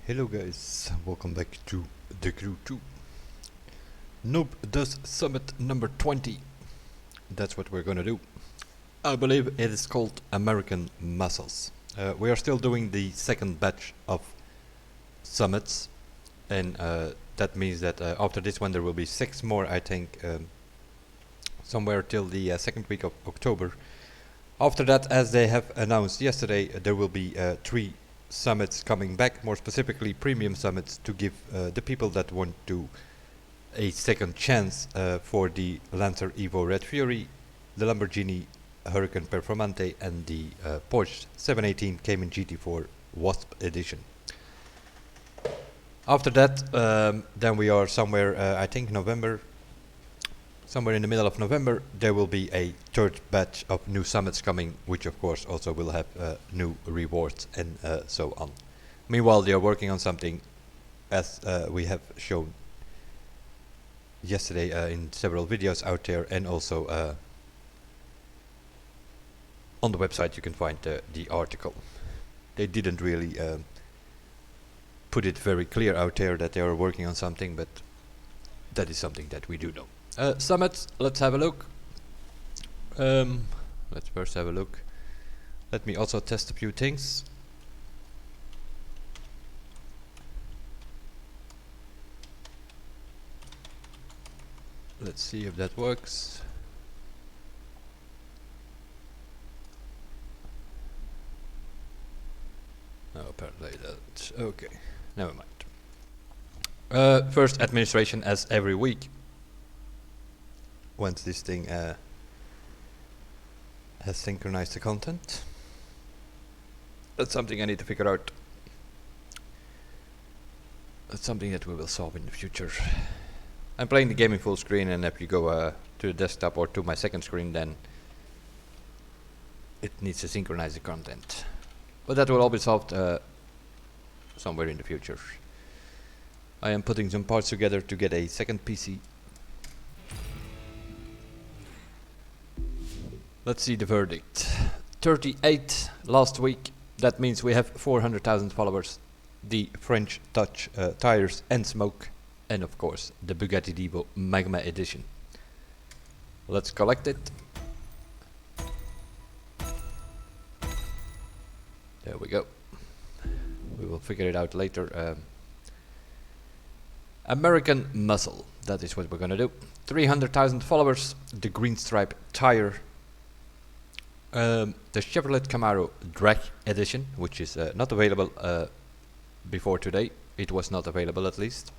Hello guys, welcome back to The Crew 2. Noob does Summit number 20. That's what we're gonna do. I believe it is called American Muscles. We are still doing the second batch of summits, and that means that after this one there will be 6 more, I think, somewhere till the second week of October. After that, as they have announced yesterday, there will be 3 summits coming back, more specifically premium summits, to give the people that want to a second chance for the Lancer Evo Red Fury, the Lamborghini Huracan Performante, and the Porsche 718 Cayman GT4 Wasp Edition. After that, then we are somewhere, I think November, somewhere in the middle of November, there will be a third batch of new summits coming, which of course also will have new rewards and so on. Meanwhile, they are working on something, as we have shown yesterday in several videos out there, and also on the website you can find the article. They didn't really put it very clear out there that they are working on something, but that is something that we do know. Summits, let's have a look. Let's first have a look. Let me also test a few things. Let's see if that works. No, apparently that's okay. Never mind. First, administration, as every week. Once this thing has synchronized the content. That's something I need to figure out. That's something that we will solve in the future. I'm playing the game in full screen, and if you go to the desktop or to my second screen, then it needs to synchronize the content. But that will all be solved somewhere in the future. I am putting some parts together to get a second PC. Let's see the verdict. 38 last week. That means we have 400,000 followers. The French Touch tires and smoke. And of course the Bugatti Divo Magma Edition. Let's collect it. There we go. We will figure it out later. American Muscle. That is what we're gonna do. 300,000 followers. The green stripe tire. The Chevrolet Camaro Drag Edition, which is not available before today. It was not available, at least.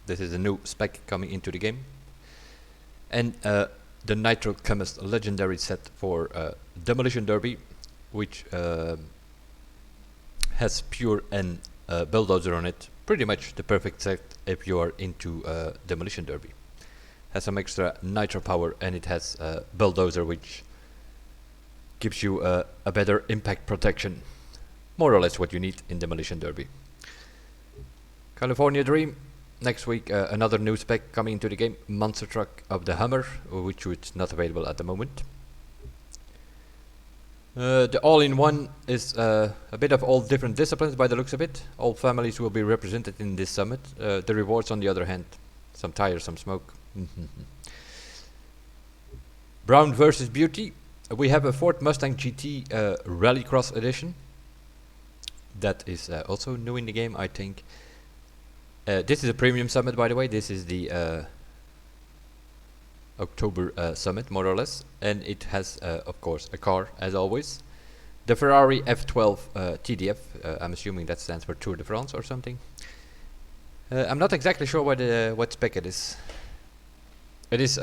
This is a new spec coming into the game. And the Nitro Chemist Legendary set for Demolition Derby, which has Pure and Bulldozer on it. Pretty much the perfect set if you are into Demolition Derby. Has some extra nitro power, and it has Bulldozer, which gives you a better impact protection. More or less what you need in Demolition Derby. California Dream. Next week another new spec coming into the game. Monster Truck of the Hummer, which is not available at the moment. The all-in-one is a bit of all different disciplines by the looks of it. All families will be represented in this summit. The rewards, on the other hand, some tires, some smoke. Brown versus Beauty. We have a Ford Mustang GT Rallycross Edition. That is also new in the game, I think. This is a premium summit, by the way. This is the October summit, more or less. And it has, of course, a car, as always. The Ferrari F12 TDF. I'm assuming that stands for Tour de France or something. I'm not exactly sure what spec it is. It is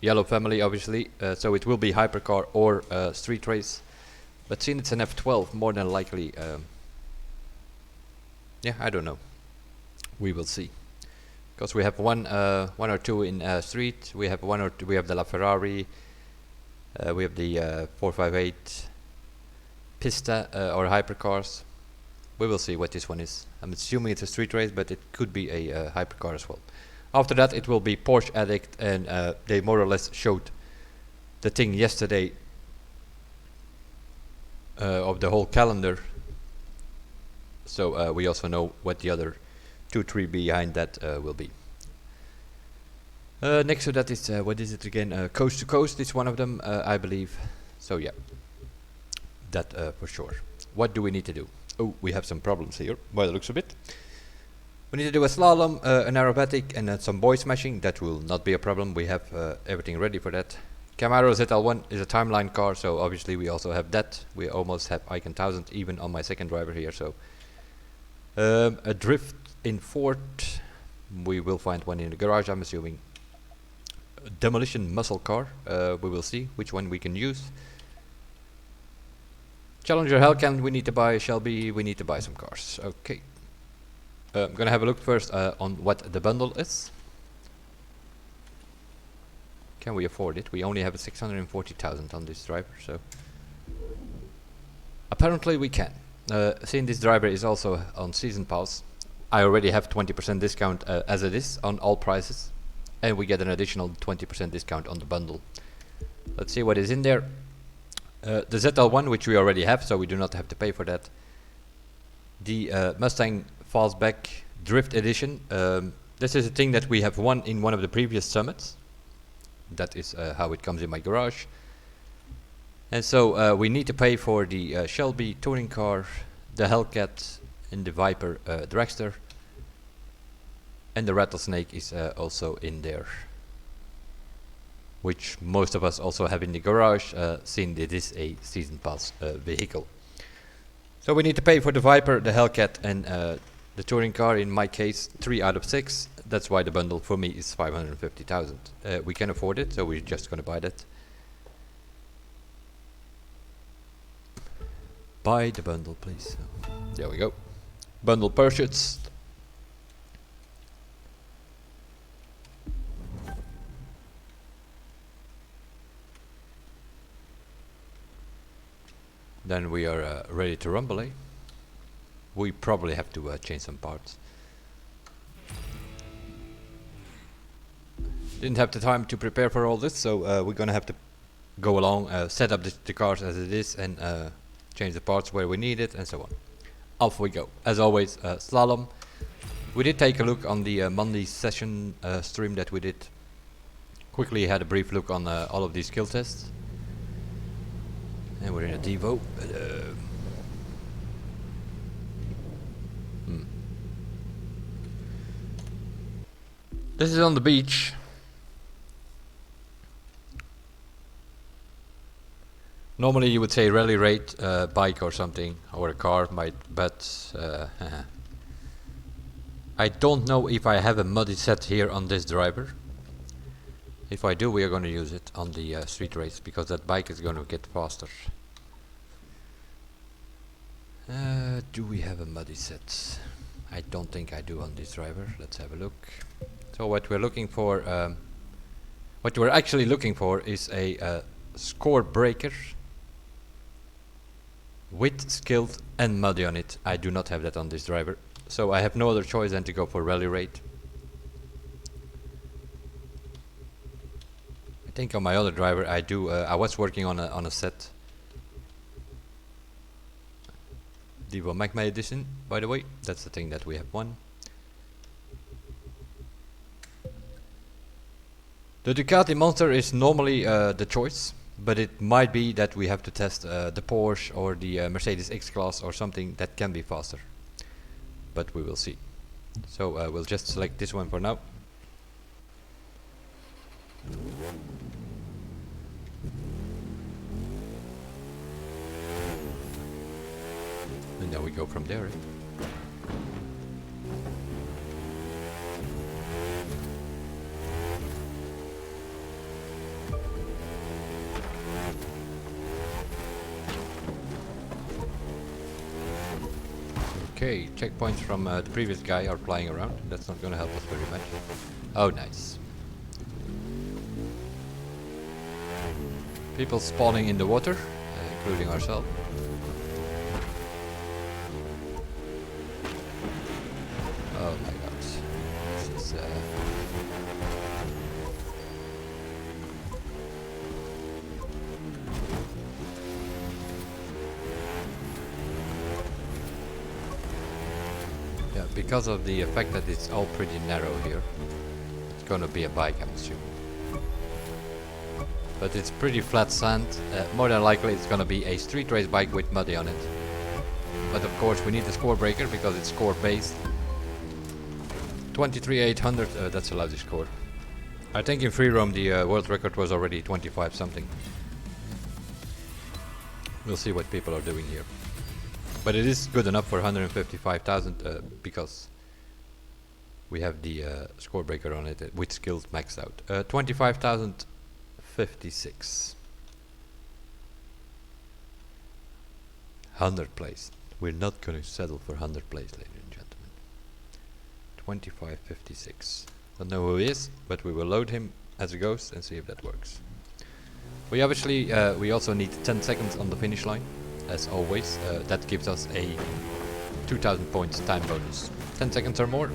yellow family, obviously, so it will be hypercar or street race. But since it's an F12, more than likely, yeah, I don't know. We will see, because we have one or two in street. We have one or two. We have the LaFerrari. We have the 458 Pista or hypercars. We will see what this one is. I'm assuming it's a street race, but it could be a hypercar as well. After that, it will be Porsche Addict, and they more or less showed the thing yesterday of the whole calendar. So we also know what the other 2, 3 behind that will be. Next to that is, what is it again? Coast to Coast is one of them, I believe. So yeah, that for sure. What do we need to do? Oh, we have some problems here, by the looks of it. We need to do a slalom, an aerobatic, and some boy smashing. That will not be a problem. We have everything ready for that. Camaro ZL1 is a timeline car, so obviously we also have that. We almost have Icon 1000 even on my second driver here. So a drift in Ford. We will find one in the garage, I'm assuming. A demolition muscle car. We will see which one we can use. Challenger Hellcat we need to buy. Shelby we need to buy some cars. Okay. I'm gonna have a look first on what the bundle is. Can we afford it? We only have 640,000 on this driver, so apparently we can. Seeing this driver is also on season pass, I already have 20% discount as it is on all prices, and we get an additional 20% discount on the bundle. Let's see what is in there. The ZL1, which we already have, so we do not have to pay for that. The Mustang Fastback Drift Edition. This is a thing that we have won in one of the previous summits. That is how it comes in my garage. And so we need to pay for the Shelby touring car, the Hellcat, and the Viper dragster. And the Rattlesnake is also in there, which most of us also have in the garage, seeing it is a season pass vehicle. So we need to pay for the Viper, the Hellcat, and the touring car, in my case 3 out of 6. That's why the bundle for me is 550,000. We can afford it, so we're just gonna buy that. Buy the bundle, please. There we go. Bundle purchased. Then we are ready to rumble, eh? We probably have to change some parts. Didn't have the time to prepare for all this, so we're gonna have to go along, set up the cars as it is, and change the parts where we need it, and so on. Off we go. As always, slalom. We did take a look on the Monday session stream that we did. Quickly had a brief look on all of these skill tests. And we're in a Devo. This is on the beach. Normally you would say rally rate, bike or something, or a car, but I don't know if I have a muddy set here on this driver. If I do, we are going to use it on the street race, because that bike is going to get faster. Do we have a muddy set? I don't think I do on this driver. Let's have a look. So what we're looking for, what we're actually looking for is a score breaker with skilled and muddy on it. I do not have that on this driver, so I have no other choice than to go for rally rate. I think on my other driver I do. I was working on a set. Devo Magma edition, by the way. That's the thing that we have won. The Ducati Monster is normally the choice, but it might be that we have to test the Porsche or the Mercedes X-Class or something that can be faster. But we will see. So we'll just select this one for now. And then we go from there. Okay, checkpoints from the previous guy are flying around. That's not gonna help us very much. Oh, nice. People spawning in the water, including ourselves. Oh my god. This is Yeah, because of the fact that it's all pretty narrow here, it's gonna be a bike, I'm assuming. But it's pretty flat sand. More than likely it's gonna be a street race bike with muddy on it. But of course we need the score breaker because it's score based. 23,800, that's a lousy score. I think in free roam the world record was already 25 something. We'll see what people are doing here. But it is good enough for 155,000 because we have the score breaker on it with skills maxed out. 25,056. 100 place. We're not going to settle for 100 place, ladies and gentlemen. 2556. Don't know who he is, but we will load him as a ghost and see if that works. We obviously we also need 10 seconds on the finish line, as always. That gives us a 2,000 points time bonus. 10 seconds or more.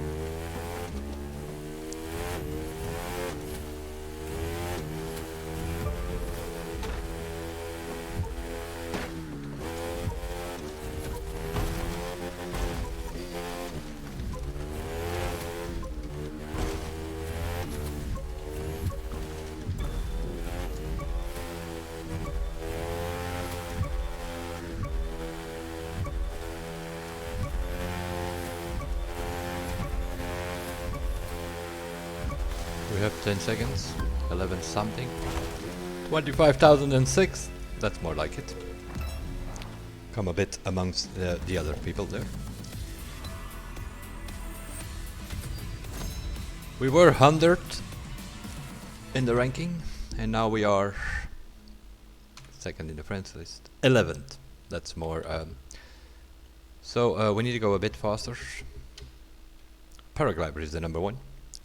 We have 10 seconds, 11 something, 25,006, that's more like it. Come a bit amongst the other people there. We were 100 in the ranking, and now we are second in the friends list, 11th, that's more. So we need to go a bit faster. Paraglider is the number one.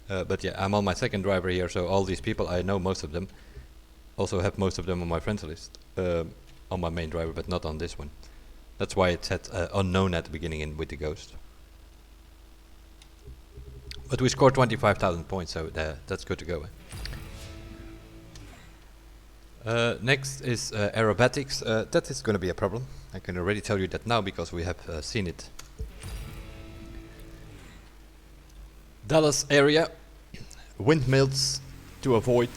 But yeah, I'm on my second driver here, so all these people, I know most of them. Also have most of them on my friends list. On my main driver, but not on this one. That's why it said unknown at the beginning with the ghost. But we scored 25,000 points, so that's good to go. Next is aerobatics. That is going to be a problem. I can already tell you that now because we have seen it. Dallas area, windmills to avoid.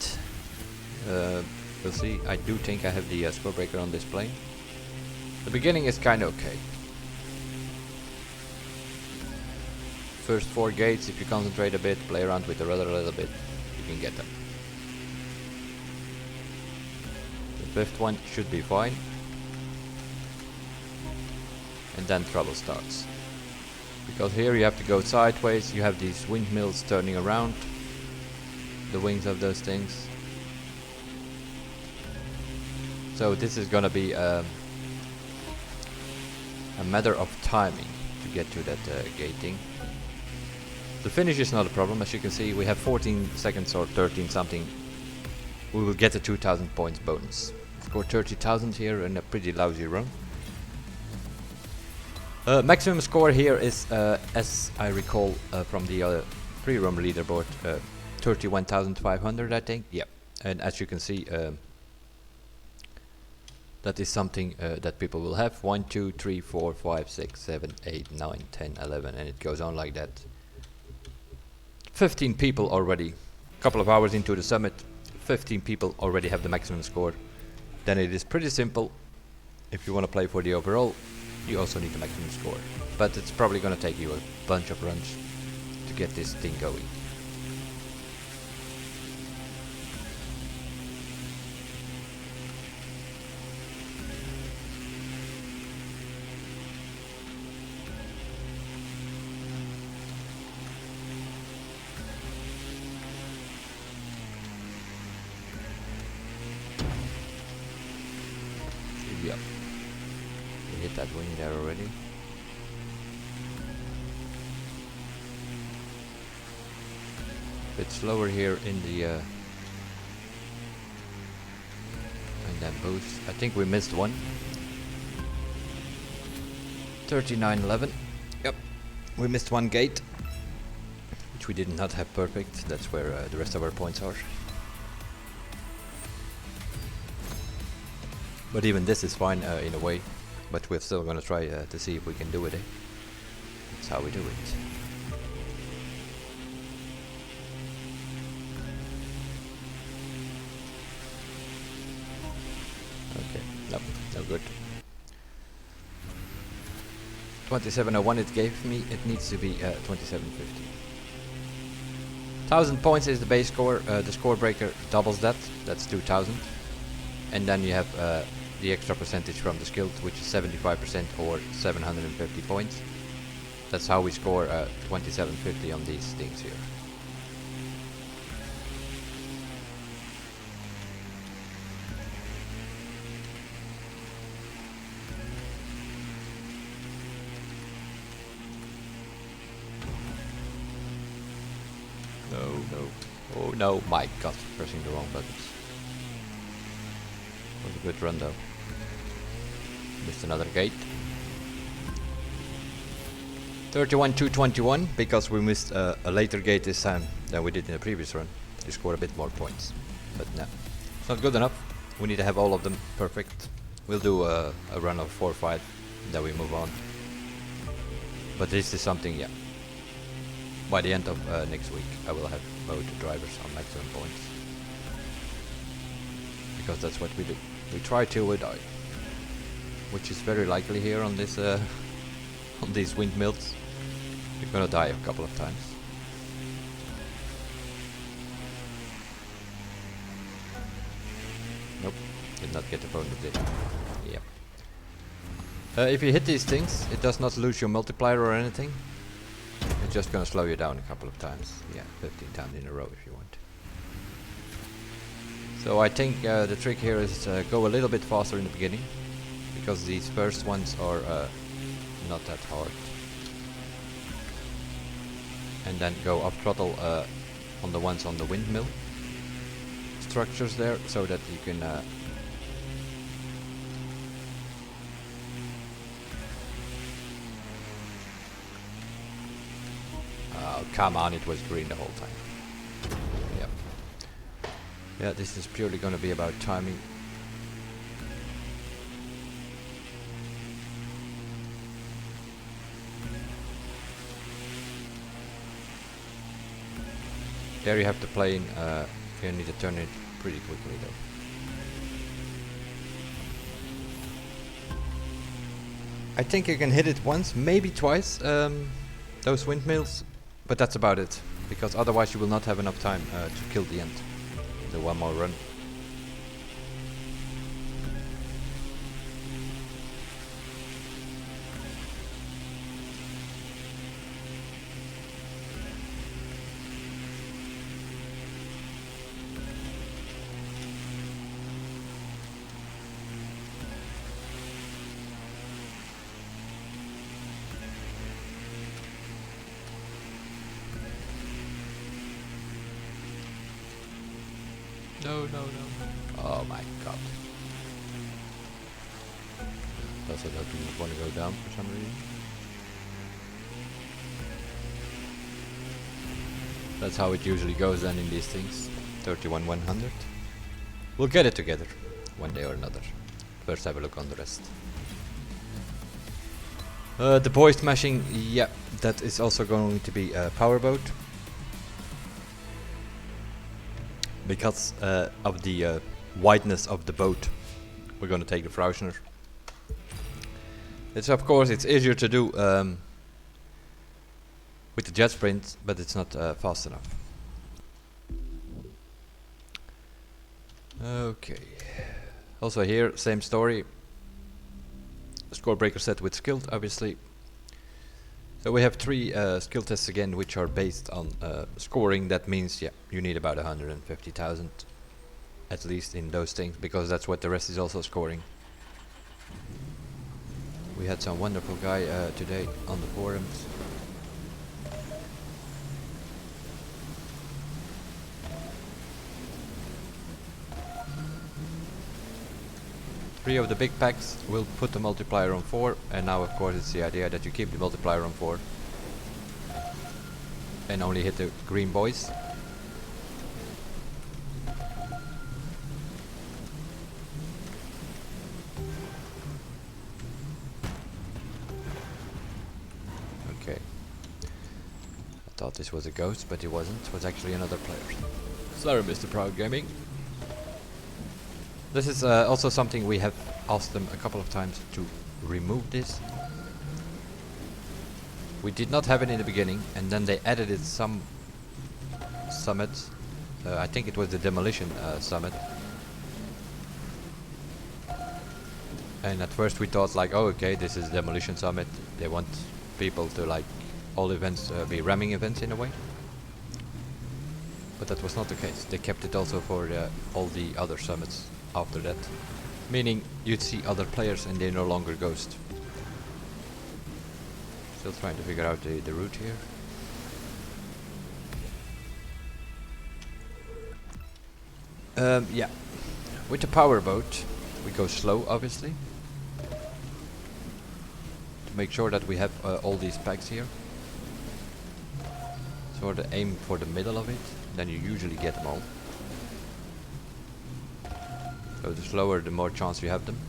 We'll see. I do think I have the score breaker on this plane. The beginning is kind of okay. First 4 gates, if you concentrate a bit, play around with the rudder a little bit, you can get them. The 5th one should be fine. And then trouble starts. Because here you have to go sideways, you have these windmills turning around, the wings of those things. So this is gonna be a matter of timing to get to that gating. The finish is not a problem, as you can see we have 14 seconds or 13 something. We will get a 2,000 points bonus. Scored 30,000 here in a pretty lousy run. Maximum score here is, as I recall from the pre-roam leaderboard, 31,500 I think. Yeah, and as you can see, that is something that people will have. 1, 2, 3, 4, 5, 6, 7, 8, 9, 10, 11, and it goes on like that. 15 people already, a couple of hours into the summit, 15 people already have the maximum score. Then it is pretty simple. If you want to play for the overall, you also need the maximum score, but it's probably gonna take you a bunch of runs to get this thing going. Yep. We hit that wing there already. Bit slower here in the and then boost. I think we missed one. 39.11. Yep, we missed one gate, which we did not have perfect. That's where the rest of our points are. But even this is fine in a way. But we're still gonna try to see if we can do it. That's how we do it. Okay, nope, no good. 2701 it gave me, it needs to be 2750. 1000 points is the base score, the score breaker doubles that, that's 2000. And then you have the extra percentage from the skilled, which is 75% or 750 points. That's how we score 2750 on these things here. No. Oh no, my god, pressing the wrong buttons. Was a good run though. Missed another gate. 31-221, because we missed a later gate this time than we did in the previous run. We scored a bit more points. But no, it's not good enough. We need to have all of them perfect. We'll do a run of 4 or 5, then we move on. But this is something, yeah. By the end of next week, I will have both drivers on maximum points. Because that's what we do. We try till we die. Which is very likely here on this on these windmills. You're gonna die a couple of times. Nope, did not get the bonus, did I? Yep. If you hit these things, it does not lose your multiplier or anything. It's just gonna slow you down a couple of times. Yeah, 15 times in a row if you want. So I think the trick here is go a little bit faster in the beginning, because these first ones are not that hard. And then go up throttle on the ones on the windmill structures there, so that you can oh, come on, it was green the whole time. Yep. Yeah, this is purely gonna be about timing. There you have the plane, you need to turn it pretty quickly though. I think you can hit it once, maybe twice, those windmills, but that's about it, because otherwise you will not have enough time to kill the end. The one more run. No. Oh my god. Does it not want to go down for some reason? That's how it usually goes then in these things. 31-100. We'll get it together, one day or another. First have a look on the rest. The boy smashing, yeah, that is also going to be a powerboat. Because of the wideness of the boat, we're going to take the Frauscher. It's of course it's easier to do with the jet sprint, but it's not fast enough. Okay. Also here, same story. Score breaker set with skilled, obviously. So we have 3 skill tests again, which are based on scoring. That means, yeah, you need about 150,000 at least in those things, because that's what the rest is also scoring. We had some wonderful guy today on the forums. Three of the big packs will put the multiplier on 4, and now of course it's the idea that you keep the multiplier on 4 and only hit the green boys. Okay, Thought this was a ghost, but it wasn't. It was actually another player. Sorry, Mr. Proud Gaming. This is also something we have asked them a couple of times to remove this. We did not have it in the beginning, and then they added it some summits. I think it was the demolition summit. And at first we thought like, oh okay, this is demolition summit. They want people to like all events be ramming events in a way. But that was not the case. They kept it also for all the other summits after that. Meaning you'd see other players and they no longer ghost. Still trying to figure out the route here. Yeah, with the power boat we go slow obviously. To make sure that we have all these packs here. Sort of aim for the middle of it, then you usually get them all. So the slower the more chance you have them.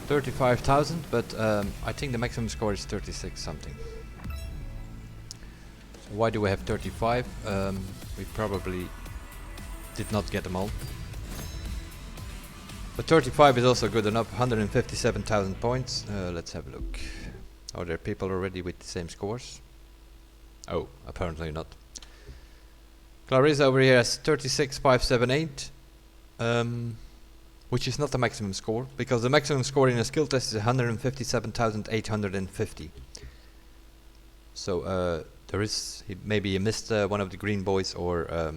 $35,000, but I think the maximum score is 36 something. So why do we have 35? We probably did not get them all. But 35 is also good enough, 157,000 points. Let's have a look. Are there people already with the same scores? Oh, apparently not. Clarissa over here has 36,578. Which is not the maximum score, because the maximum score in a skill test is 157,850. So there is, maybe you missed one of the green boys, or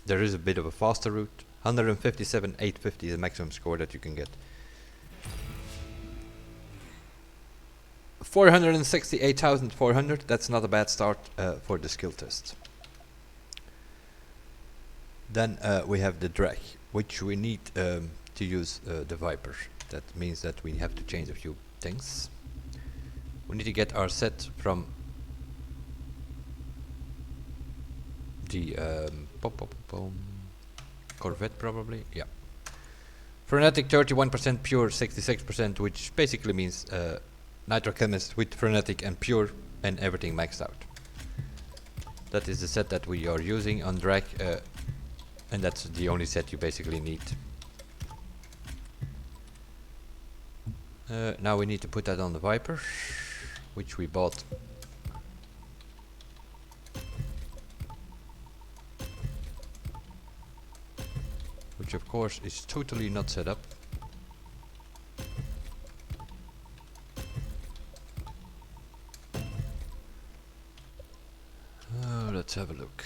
there is a bit of a faster route. 157,850 is the maximum score that you can get. 468,400, that's not a bad start for the skill test. Then we have the drag, which we need to use the Viper. That means that we have to change a few things. We need to get our set from the Corvette probably, yeah. Frenetic 31%, pure 66%, which basically means Nitrochemist with Frenetic and pure and everything maxed out. That is the set that we are using on drag, and that's the only set you basically need. Now we need to put that on the Viper, which we bought. Which of course is totally not set up. Let's have a look.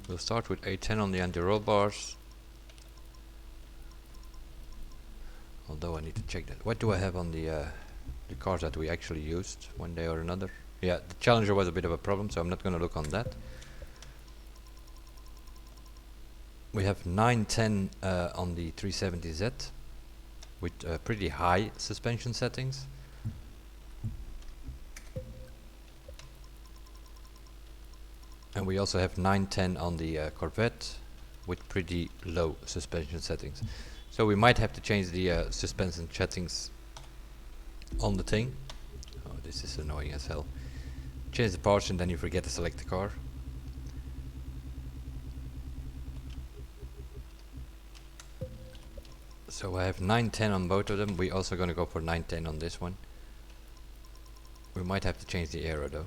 We'll start with A10 on the anti-roll bars. Although I need to check that. What do I have on the cars that we actually used one day or another? Yeah, the Challenger was a bit of a problem, so I'm not going to look on that. We have 910 on the 370Z with pretty high suspension settings. And we also have 910 on the Corvette with pretty low suspension settings. So we might have to change the suspension settings on the thing. Oh, this is annoying as hell. Change the parts and then you forget to select the car. So I have 910 on both of them. We're also going to go for 910 on this one. We might have to change the aero though.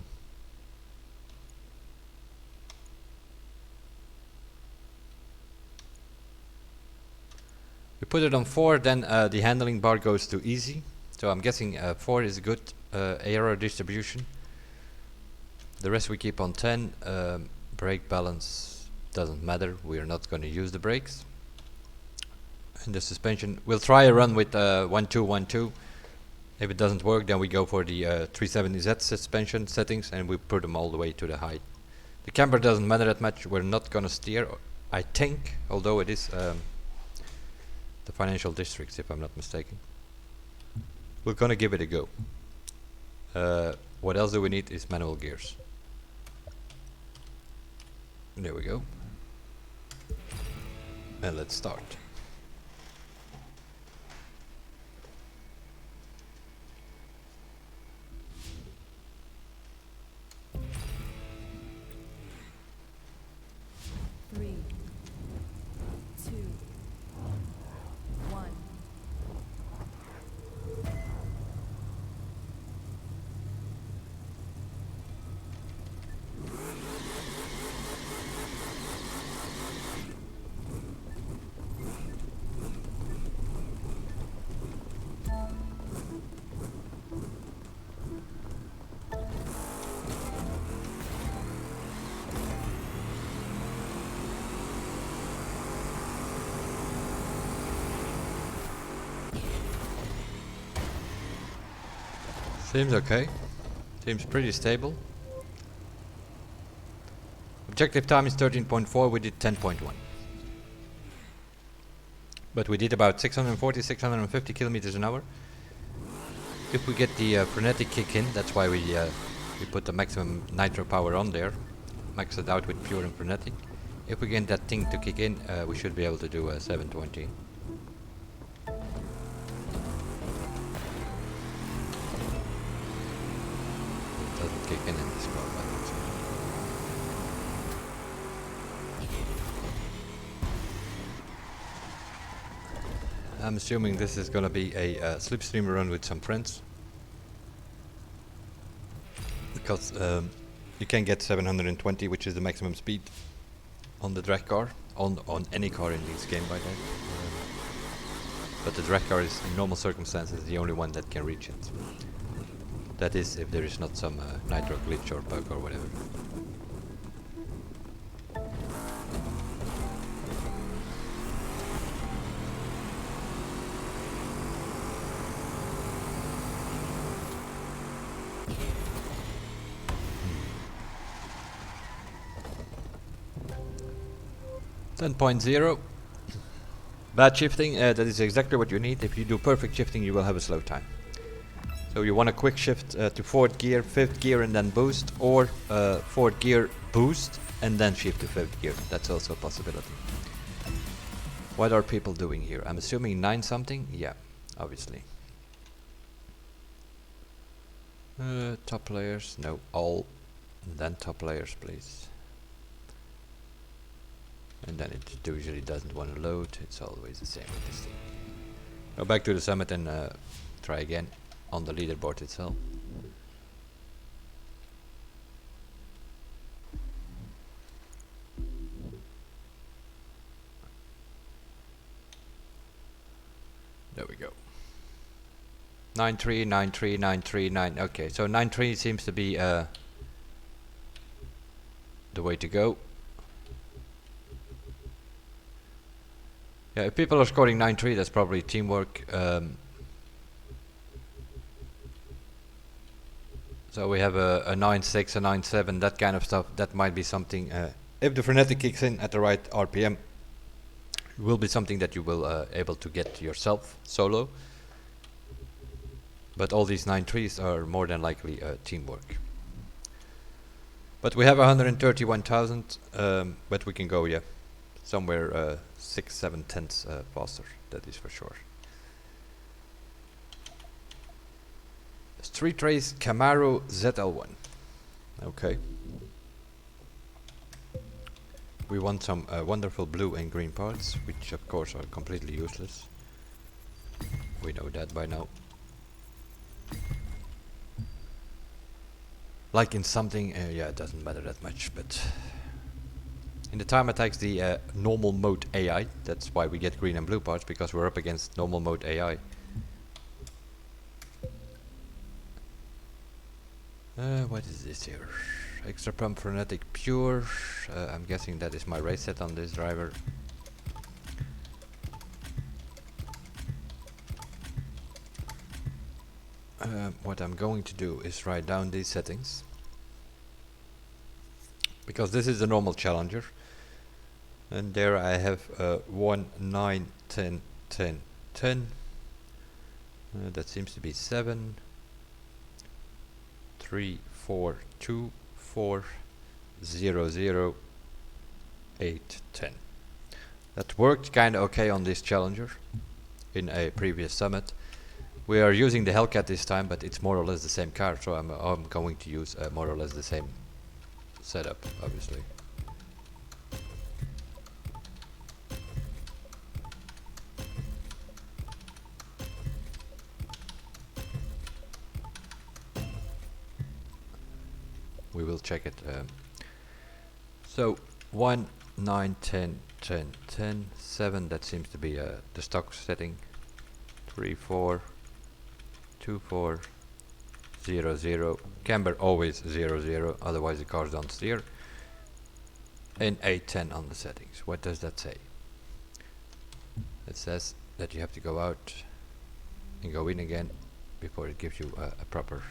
We put it on 4, then the handling bar goes to easy. So I'm guessing 4 is a good aero distribution. The rest we keep on 10. Brake balance doesn't matter. We are not going to use the brakes. And the suspension, we'll try a run with 1212. If it doesn't work, then we go for the 370Z suspension settings and we put them all the way to the high. The camber doesn't matter that much. We're not gonna steer, I think, although it is the financial districts, if I'm not mistaken. We're gonna give it a go. What else do we need is manual gears. There we go. And let's start. Three, two, one. Seems okay. Seems pretty stable. Objective time is 13.4, we did 10.1. But we did about 640, 650 kilometers an hour. If we get the frenetic kick in, that's why we put the maximum nitro power on there. Max it out with pure and frenetic. If we get that thing to kick in, we should be able to do 720. Doesn't kick in this car, but that's okay. I'm assuming this is gonna be a slipstream run with some friends, because you can get 720, which is the maximum speed on the drag car, on any car in this game by that. But the drag car is, in normal circumstances, the only one that can reach it. That is, if there is not some nitro glitch or bug or whatever. Hmm. 10.0. Bad shifting, that is exactly what you need. If you do perfect shifting, you will have a slow time. So you want a quick shift to fourth gear, fifth gear and then boost, or fourth gear boost and then shift to fifth gear. That's also a possibility. What are people doing here? I'm assuming 9 something? Yeah, obviously. Top players, no, all, and then top players please. And then it usually doesn't want to load, it's always the same with this thing. Go back to the summit and try again on the leaderboard itself. There we go. 9-3, 9-3, 9-3, 9. Okay, so 9-3 seems to be the way to go. Yeah, if people are scoring 9-3, that's probably teamwork. So we have a 9-6, a 9-7, that kind of stuff. That might be something, if the frenetic kicks in at the right RPM, it will be something that you will able to get yourself solo. But all these 9-3s are more than likely teamwork. But we have 131,000, but we can go, yeah, somewhere 6-7 tenths faster, that is for sure. Street Race Camaro ZL1. Okay. We want some wonderful blue and green parts, which of course are completely useless. We know that by now. Like in something, yeah, it doesn't matter that much, but in the time attacks, the normal mode AI, that's why we get green and blue parts, because we're up against normal mode AI. What is this here? Extra pump frenetic pure. I'm guessing that is my race set on this driver. what I'm going to do is write down these settings, because this is the normal Challenger, and there I have 1, 9, 10, 10, 10. That seems to be 7, 3, 4, 2, 4, 0, 0, 8, 10. That worked kinda okay on this Challenger in a previous summit. We are using the Hellcat this time, but it's more or less the same car, so I'm going to use more or less the same setup, obviously. We will check it. So 1, 9, 10, 10, 10, 7, that seems to be the stock setting. 3, 4, 2, 4, 0, 0. Camber always 0, 0, otherwise the cars don't steer. And 8, 10 on the settings. What does that say? It says that you have to go out and go in again before it gives you a proper.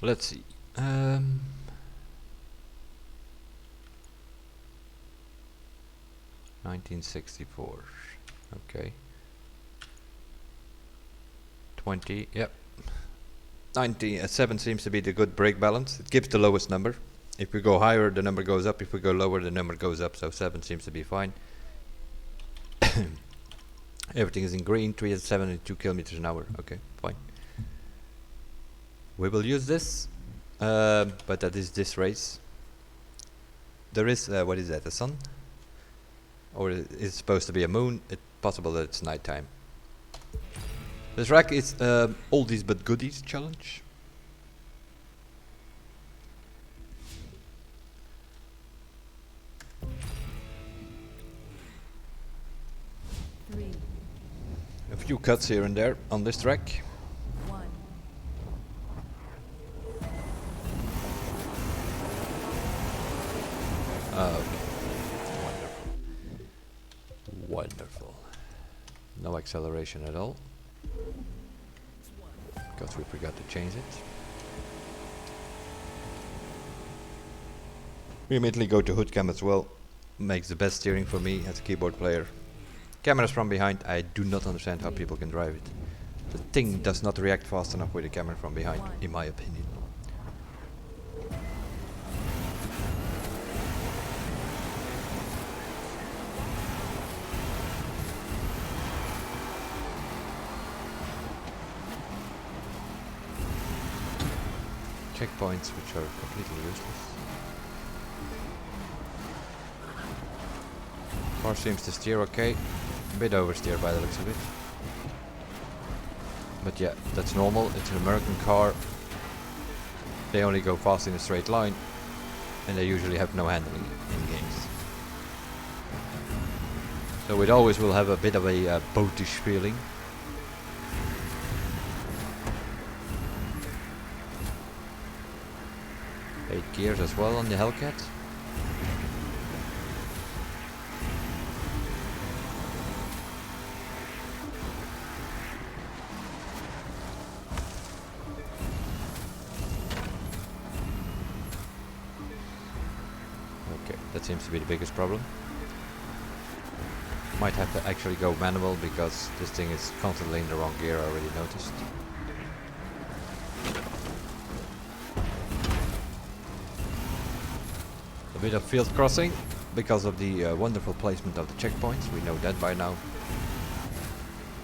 Let's see. 1964. Okay. 20. Yep. 7 seems to be the good brake balance. It gives the lowest number. If we go higher, the number goes up. If we go lower, the number goes up. So 7 seems to be fine. Everything is in green. 372 kilometers an hour. Okay, fine. We will use this, but that is this race. There is what is that? A sun? Or it's supposed to be a moon. It's possible that it's nighttime. This track is oldies but goodies challenge. A few cuts here and there on this track. 1. Okay. Wonderful. Wonderful. No acceleration at all. Because we forgot to change it. We immediately go to hood cam as well. Makes the best steering for me as a keyboard player. Cameras from behind, I do not understand how people can drive it. The thing does not react fast enough with a camera from behind, in my opinion. Checkpoints which are completely useless. Car seems to steer okay. A bit oversteer by the looks of it. But yeah, that's normal. It's an American car. They only go fast in a straight line. And they usually have no handling in games. So it always will have a bit of a boatish feeling. Eight gears as well on the Hellcat. Okay, that seems to be the biggest problem. Might have to actually go manual because this thing is constantly in the wrong gear, I already noticed. A bit of field crossing because of the wonderful placement of the checkpoints, we know that by now.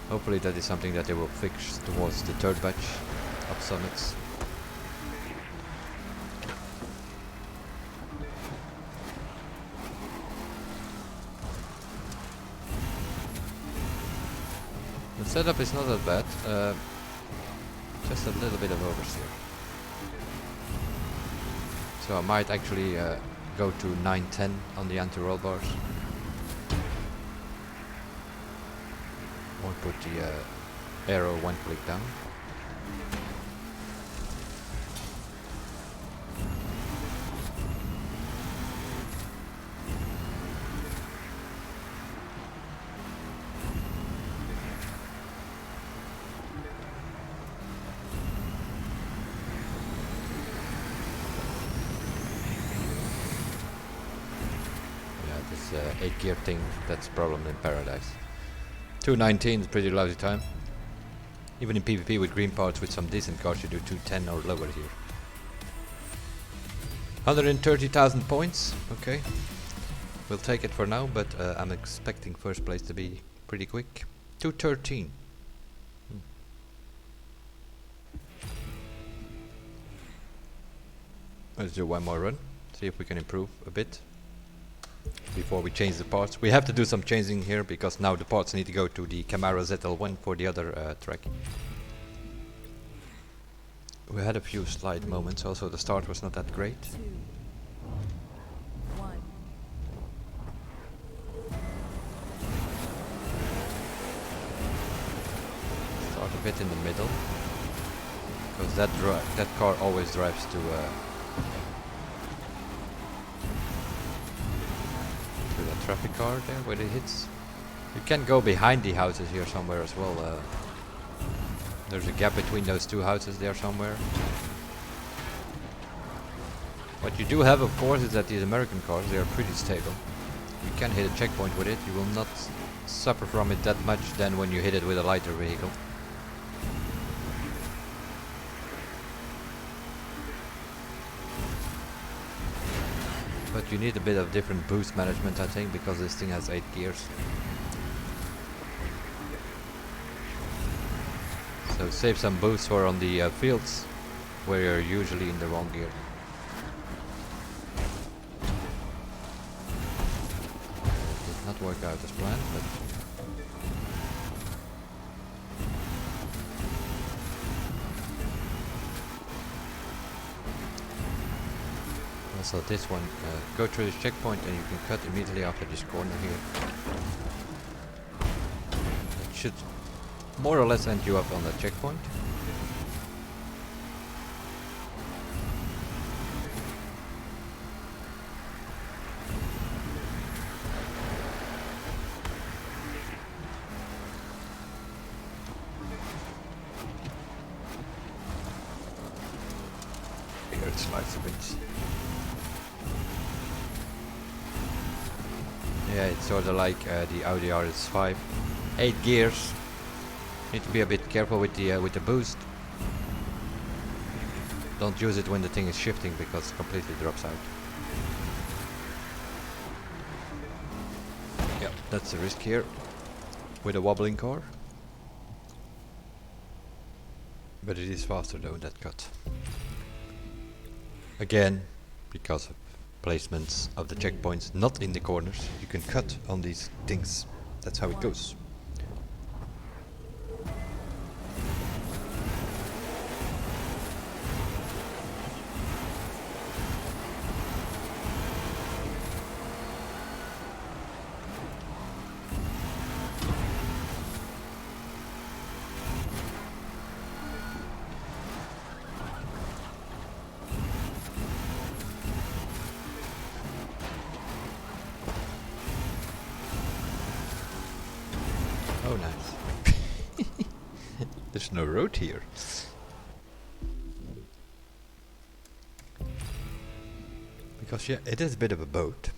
Hopefully that is something that they will fix towards the third batch of summits. The setup is not that bad, just a little bit of oversteer. So I might actually go to 910 on the anti-roll bars. Or put the arrow one click down. This 8 gear thing, that's a problem in paradise. 219 is pretty lousy time. Even in PvP with green parts with some decent cars you do 210 or lower here. 130,000 points, okay. We'll take it for now, but I'm expecting first place to be pretty quick. 213. Let's do one more run, see if we can improve a bit before we change the parts. We have to do some changing here because now the parts need to go to the Camaro ZL1 for the other track. We had a few slight moments, also the start was not that great. 2, 1. Start a bit in the middle, because that car always drives to that traffic car there where it hits. You can go behind the houses here somewhere as well. There's a gap between those two houses there somewhere. What you do have, of course, is that these American cars, they are pretty stable. You can hit a checkpoint with it, you will not suffer from it that much than when you hit it with a lighter vehicle. But you need a bit of different boost management, I think, because this thing has 8 gears. So save some boost for on the fields where you're usually in the wrong gear. Did not work out as planned, but also this one, go through this checkpoint and you can cut immediately after this corner here. It should more or less end you up on that checkpoint. Here it slides a bit. Yeah, it's sort of like the Audi RS5. 8 gears. Need to be a bit careful with the boost. Don't use it when the thing is shifting because it completely drops out. Yeah, that's the risk here with a wobbling car. But it is faster though, that cut. Again, because of placements of the checkpoints not in the corners, you can cut on these things. That's how it goes. Oh, nice. There's no road here. Because yeah, it is a bit of a boat.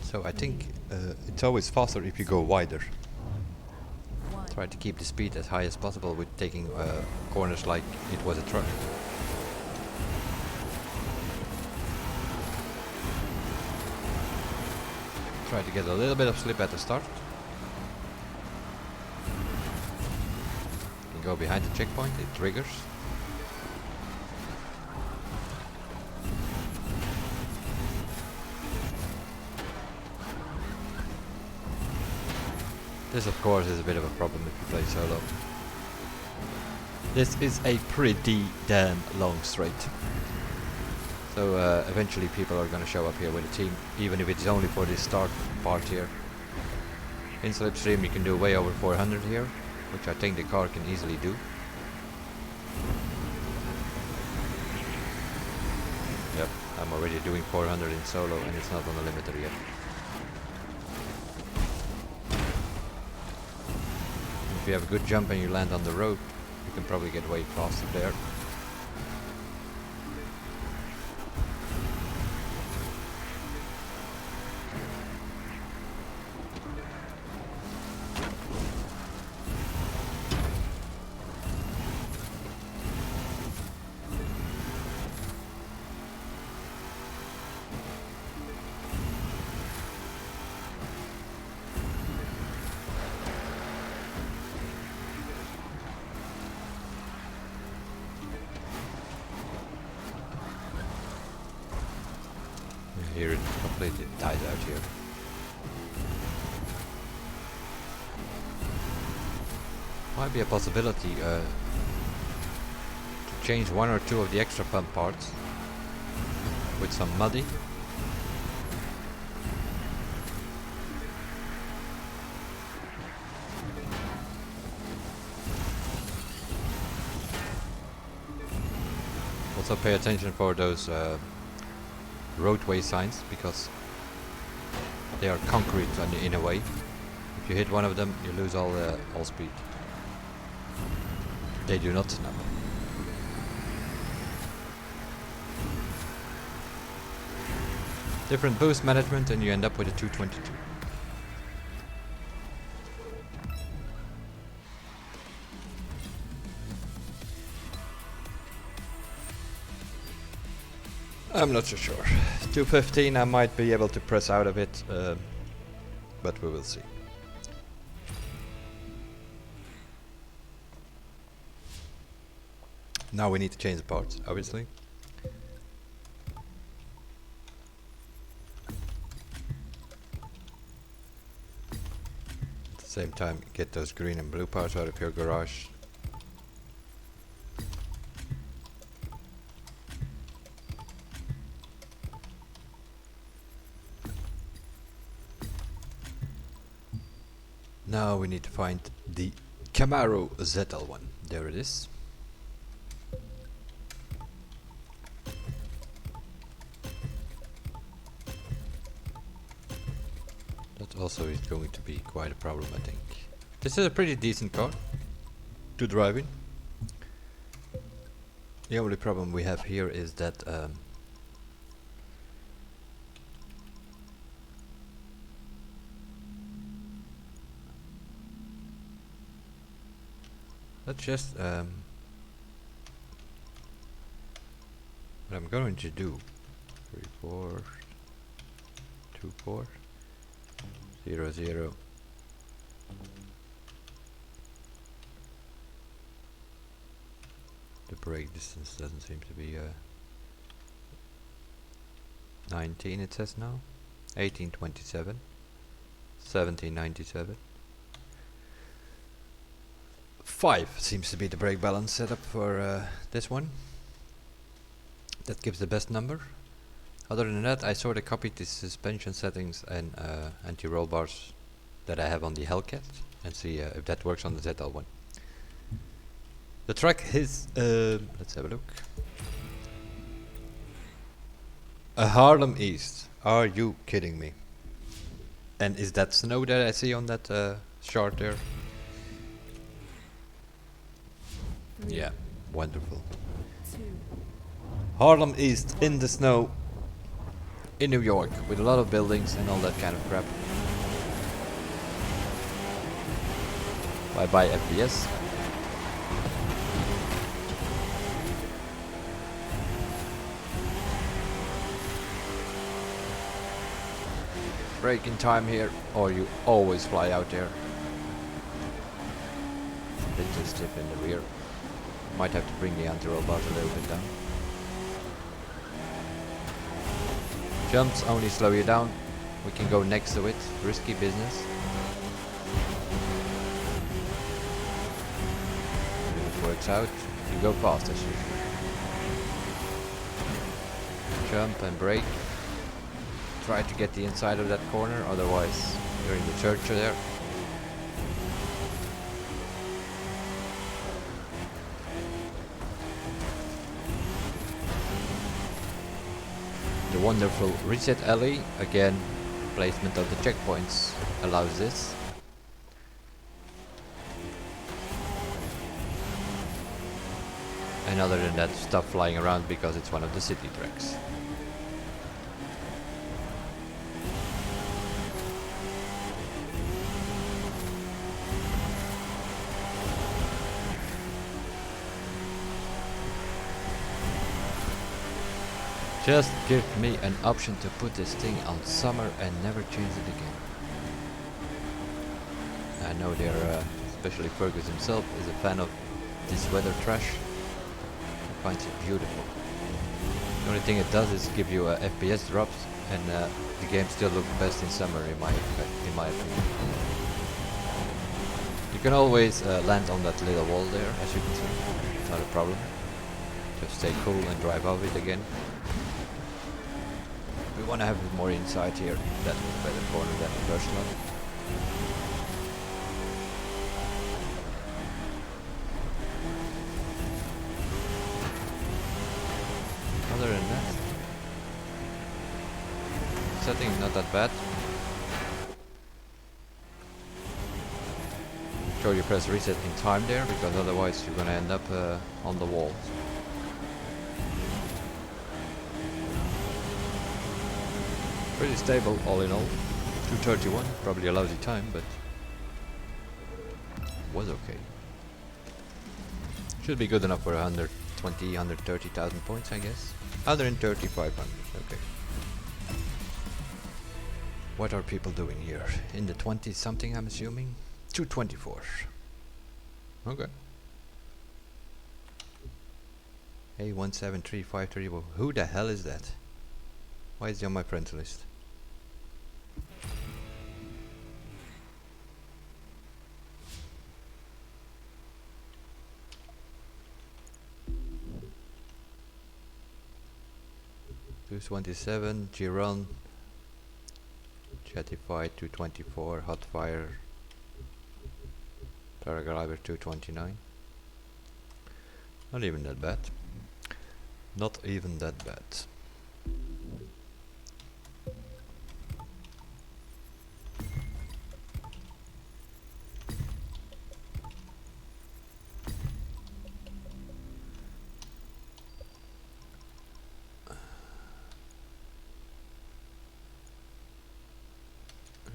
So I think it's always faster if you go wider. Try to keep the speed as high as possible with taking corners like it was a truck. Try to get a little bit of slip at the start. Go behind the checkpoint, it triggers. This of course is a bit of a problem if you play solo. This is a pretty damn long straight. So eventually people are gonna show up here with a team, even if it's only for this start part here. In slipstream you can do way over 400 here, which I think the car can easily do. Yep, I'm already doing 400 in solo and it's not on the limiter yet. If you have a good jump and you land on the road, you can probably get way faster there. Here it completely dies out here. Might be a possibility to change one or two of the extra pump parts with some muddy. Also pay attention for those roadway signs, because they are concrete in a way. If you hit one of them, you lose all speed. They do not know. Different boost management and you end up with a 222. I'm not so sure. 215 I might be able to press out of it, but we will see. Now we need to change the parts, obviously. At the same time, get those green and blue parts out of your garage. Now we need to find the Camaro ZL1. There it is. That also is going to be quite a problem, I think. This is a pretty decent car to drive in. The only problem we have here is that let's just what I'm going to do 3 4 2 4 0 0 the brake distance doesn't seem to be 19 it says now, 1827, 1797. 5 seems to be the brake balance setup for this one. That gives the best number. Other than that, I sort of copied the suspension settings and anti-roll bars that I have on the Hellcat and see if that works on the ZL1. The track is, let's have a look. A Harlem East. Are you kidding me? And is that snow that I see on that chart there? Yeah, wonderful. 2, Harlem East in the snow in New York with a lot of buildings and all that kind of crap. Bye bye FPS. Brake in time here, or you always fly out there. Bit too stiff in the rear. Might have to bring the anti-roll bars a little bit down. Jumps only slow you down. We can go next to it. Risky business. If it works out, you go fast as usual. Jump and brake. Try to get the inside of that corner, otherwise you're in the church there. The wonderful reset alley, again placement of the checkpoints allows this. And other than that, stuff flying around because it's one of the city tracks. Just give me an option to put this thing on summer and never change it again. I know they're, especially Fergus himself, is a fan of this weather trash. He finds it beautiful. The only thing it does is give you FPS drops and the game still looks best in summer in my opinion. You can always land on that little wall there, as you can see, not a problem. Just stay cool and drive over it again. We want to have it more inside here, that's a better corner than the first one. Other than that, setting not that bad. Make sure you press reset in time there, because otherwise you're gonna end up on the wall. Pretty stable all in all. 231, probably a lousy time, but was okay. Should be good enough for 120, 130,000 points, I guess. 130,500, okay. What are people doing here? In the 20 something, I'm assuming? 224. Okay. A173530. Who the hell is that? Why is he on my friends list? $227, Giron, Chatify 224, Hotfire, Paraglider 229. Not even that bad. Not even that bad.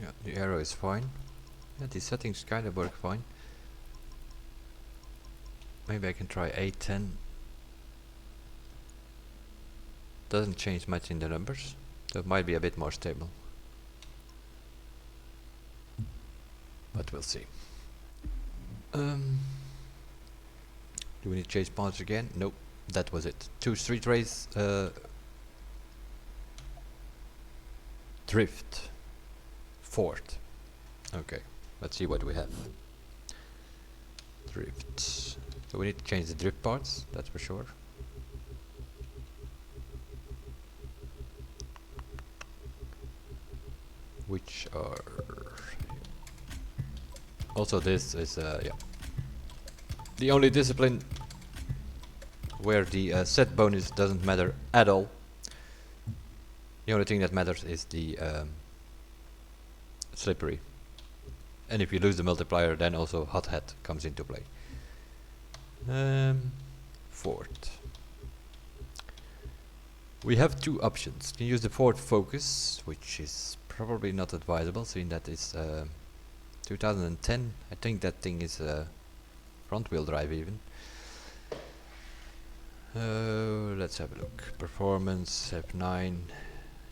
Yeah, the arrow is fine. Yeah, the settings kind of work fine. Maybe I can try A10. Doesn't change much in the numbers, so it might be a bit more stable. But we'll see. Do we need chase points again? Nope, that was it. 2 street race, drift, fort. Okay, let's see what we have. Drift. So we need to change the drift parts, that's for sure. Which are also this is yeah, the only discipline where the set bonus doesn't matter at all. The only thing that matters is the slippery, and if you lose the multiplier, then also hot hat comes into play. Fort. We have two options. You can use the Ford Focus, which is probably not advisable, seeing that it's 2010. I think that thing is front wheel drive even. Let's have a look. Performance F9.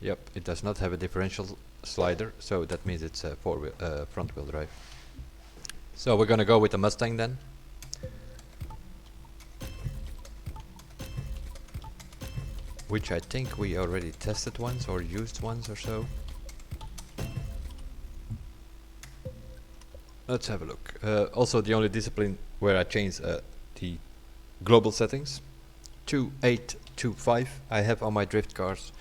Yep, it does not have a differential slider, so that means it's a front wheel drive. So we're gonna go with the Mustang then. Which I think we already tested once or used once or so. Let's have a look. Also the only discipline where I changed the global settings. 2825 I have on my drift cars.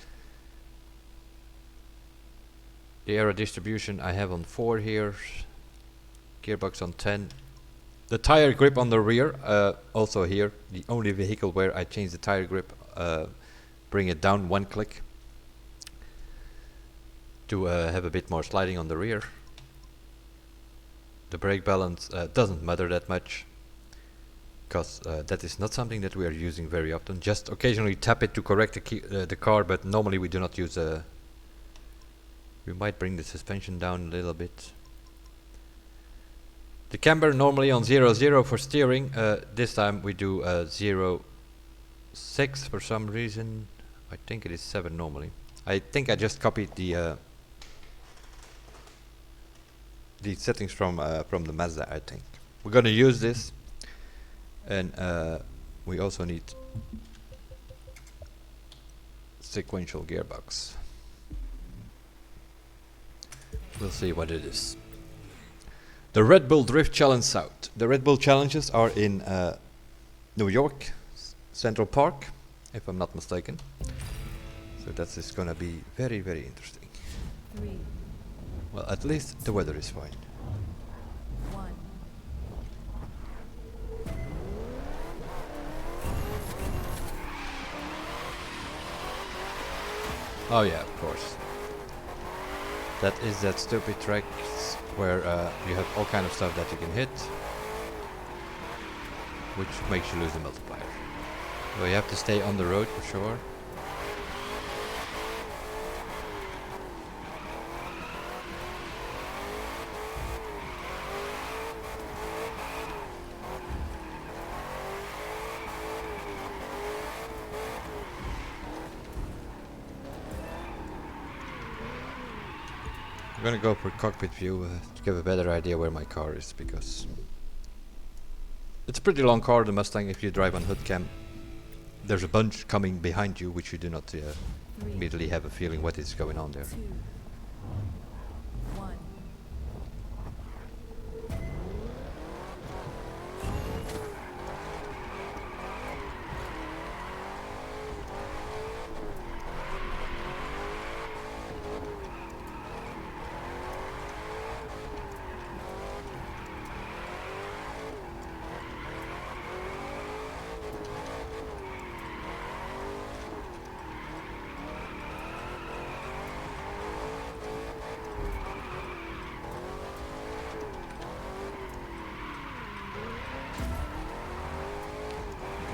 The aero distribution I have on 4 here. Gearbox on 10. The tire grip on the rear also here. The only vehicle where I changed the tire grip, bring it down 1 click to have a bit more sliding on the rear. The brake balance doesn't matter that much, because that is not something that we are using very often. Just occasionally tap it to correct the car, but normally we do not use a... We might bring the suspension down a little bit. The camber normally on 0, 0 for steering. This time we do 0, 6 for some reason. I think it is 7 normally. I think I just copied the settings from the Mazda, I think. We're gonna use this, and we also need sequential gearbox. We'll see what it is. The Red Bull Drift Challenge South. The Red Bull Challenges are in New York, Central Park, if I'm not mistaken. So that is gonna be very, very interesting. 3, Well, at least the weather is fine. 1. Oh yeah, of course. That is that stupid track where you have all kind of stuff that you can hit, which makes you lose the multiplier. So you have to stay on the road for sure. I'm gonna go for cockpit view to give a better idea where my car is, because it's a pretty long car, the Mustang. If you drive on hood cam, there's a bunch coming behind you, which you do not 3, immediately have a feeling what is going on there. 2, 1.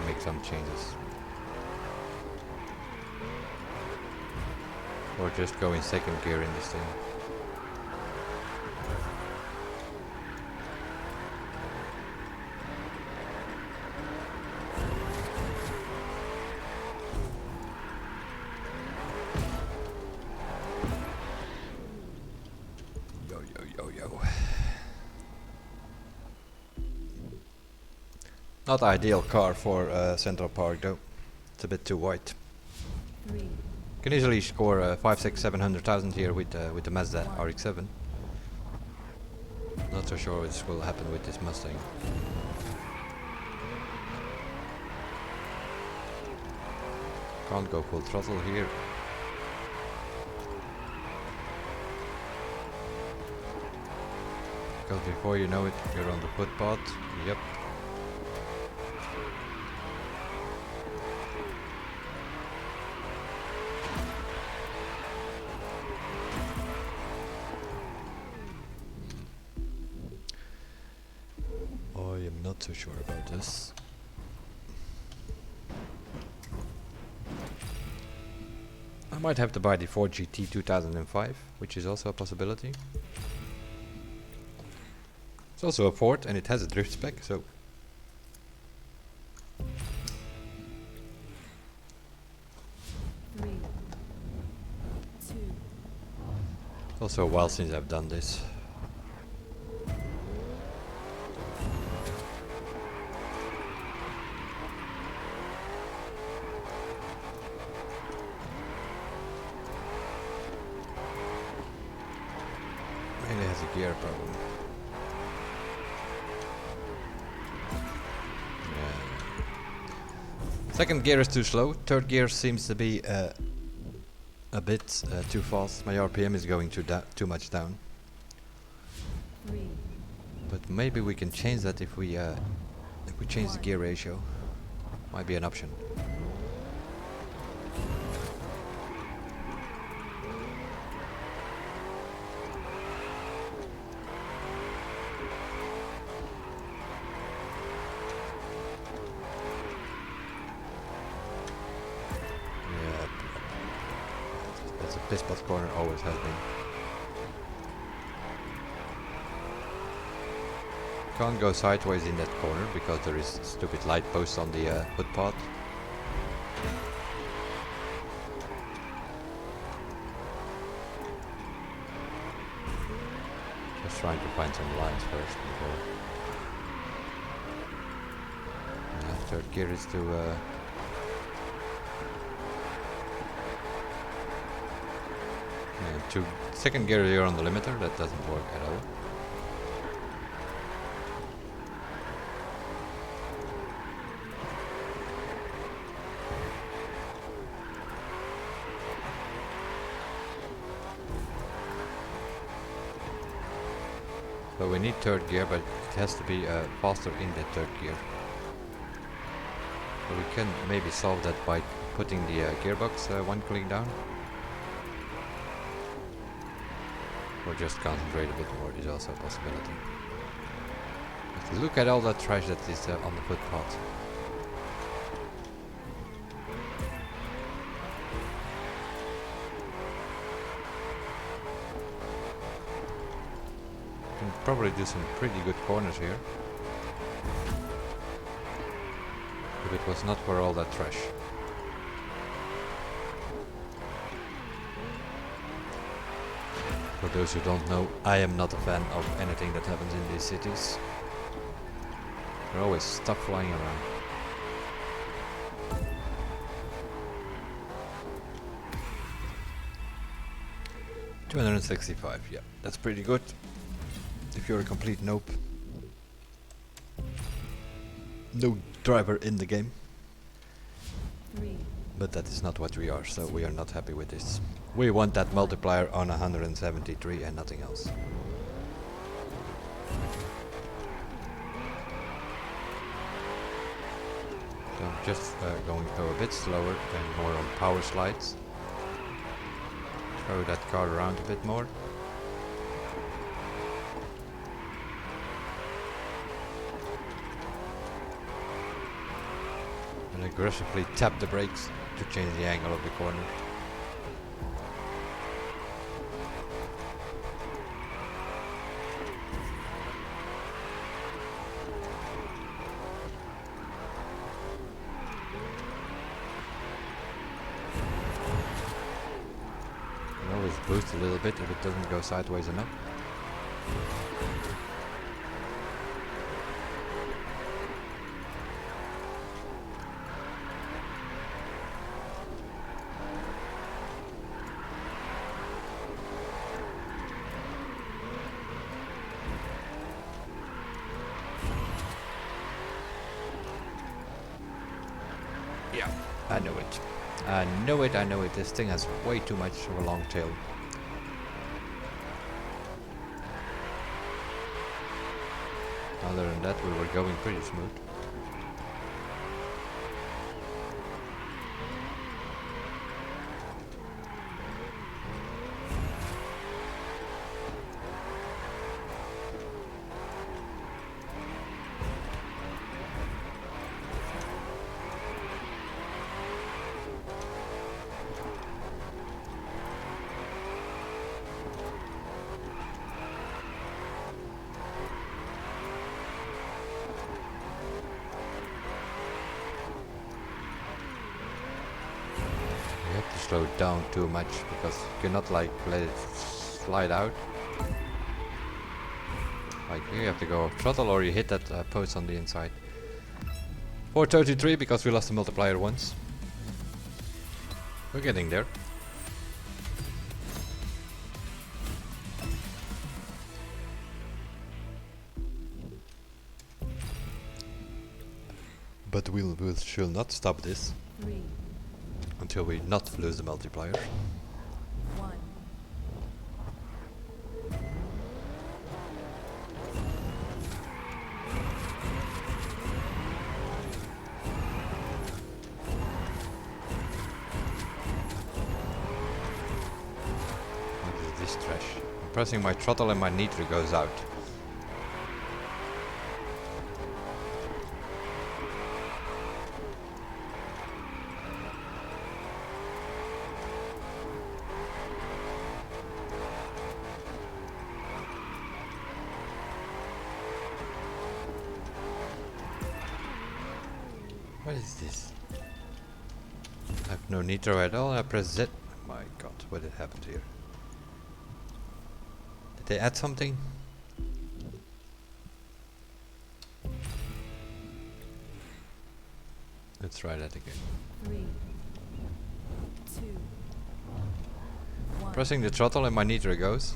Make some changes. Or just go in second gear in this thing. Yo, yo, yo, yo. Not ideal car for Central Park though. It's a bit too wide. 3, Can easily score 5, 6, 700,000 here with the Mazda RX-7. Not so sure what will happen with this Mustang. Can't go full throttle here. Because before you know it, you're on the footpath. Yep. I am not so sure about this. I might have to buy the Ford GT 2005, which is also a possibility. It's also a Ford and it has a drift spec, so 3, 2, it's also a while since I've done this. Mainly has a gear problem. Yeah. Second gear is too slow. Third gear seems to be a bit too fast. My RPM is going too much down. 3, But maybe we can change that if we change the gear ratio. Might be an option. Yeah, that's a piss pot corner, always has been. Can't go sideways in that corner because there is stupid light post on the footpath. Just trying to find some lines first before. Yeah, third gear is to yeah, to second gear here on the limiter, that doesn't work at all. So we need third gear, but it has to be faster in the third gear. So we can maybe solve that by putting the gearbox one click down. Or just concentrate a bit more is also a possibility. But look at all that trash that is on the footpath. Can probably do some pretty good corners here. If it was not for all that trash. For those who don't know, I am not a fan of anything that happens in these cities. There's always stuff flying around. $265, yeah, that's pretty good. If you're a complete noob. No driver in the game. 3, But that is not what we are, so we are not happy with this. We want that multiplier on 173 and nothing else. So I'm just going to go a bit slower and more on power slides. Throw that car around a bit more. And aggressively tap the brakes to change the angle of the corner. Can always boost a little bit if it doesn't go sideways enough. Yeah, I know it. I know it. This thing has way too much of a long tail. Other than that, we were going pretty smooth. You have to slow it down too much because you cannot like let it slide out. Like here you have to go throttle or you hit that post on the inside. 433 because we lost the multiplier once. We're getting there. But we shall not stop this 3, until we not lose the multiplier. 1. What is this trash? I'm pressing my throttle and my nitro goes out. What is this? I have no nitro at all. I press Z. My god, what had happened here? Did they add something? Let's try that again. 3, 2, 1. Pressing the throttle and my nitro goes.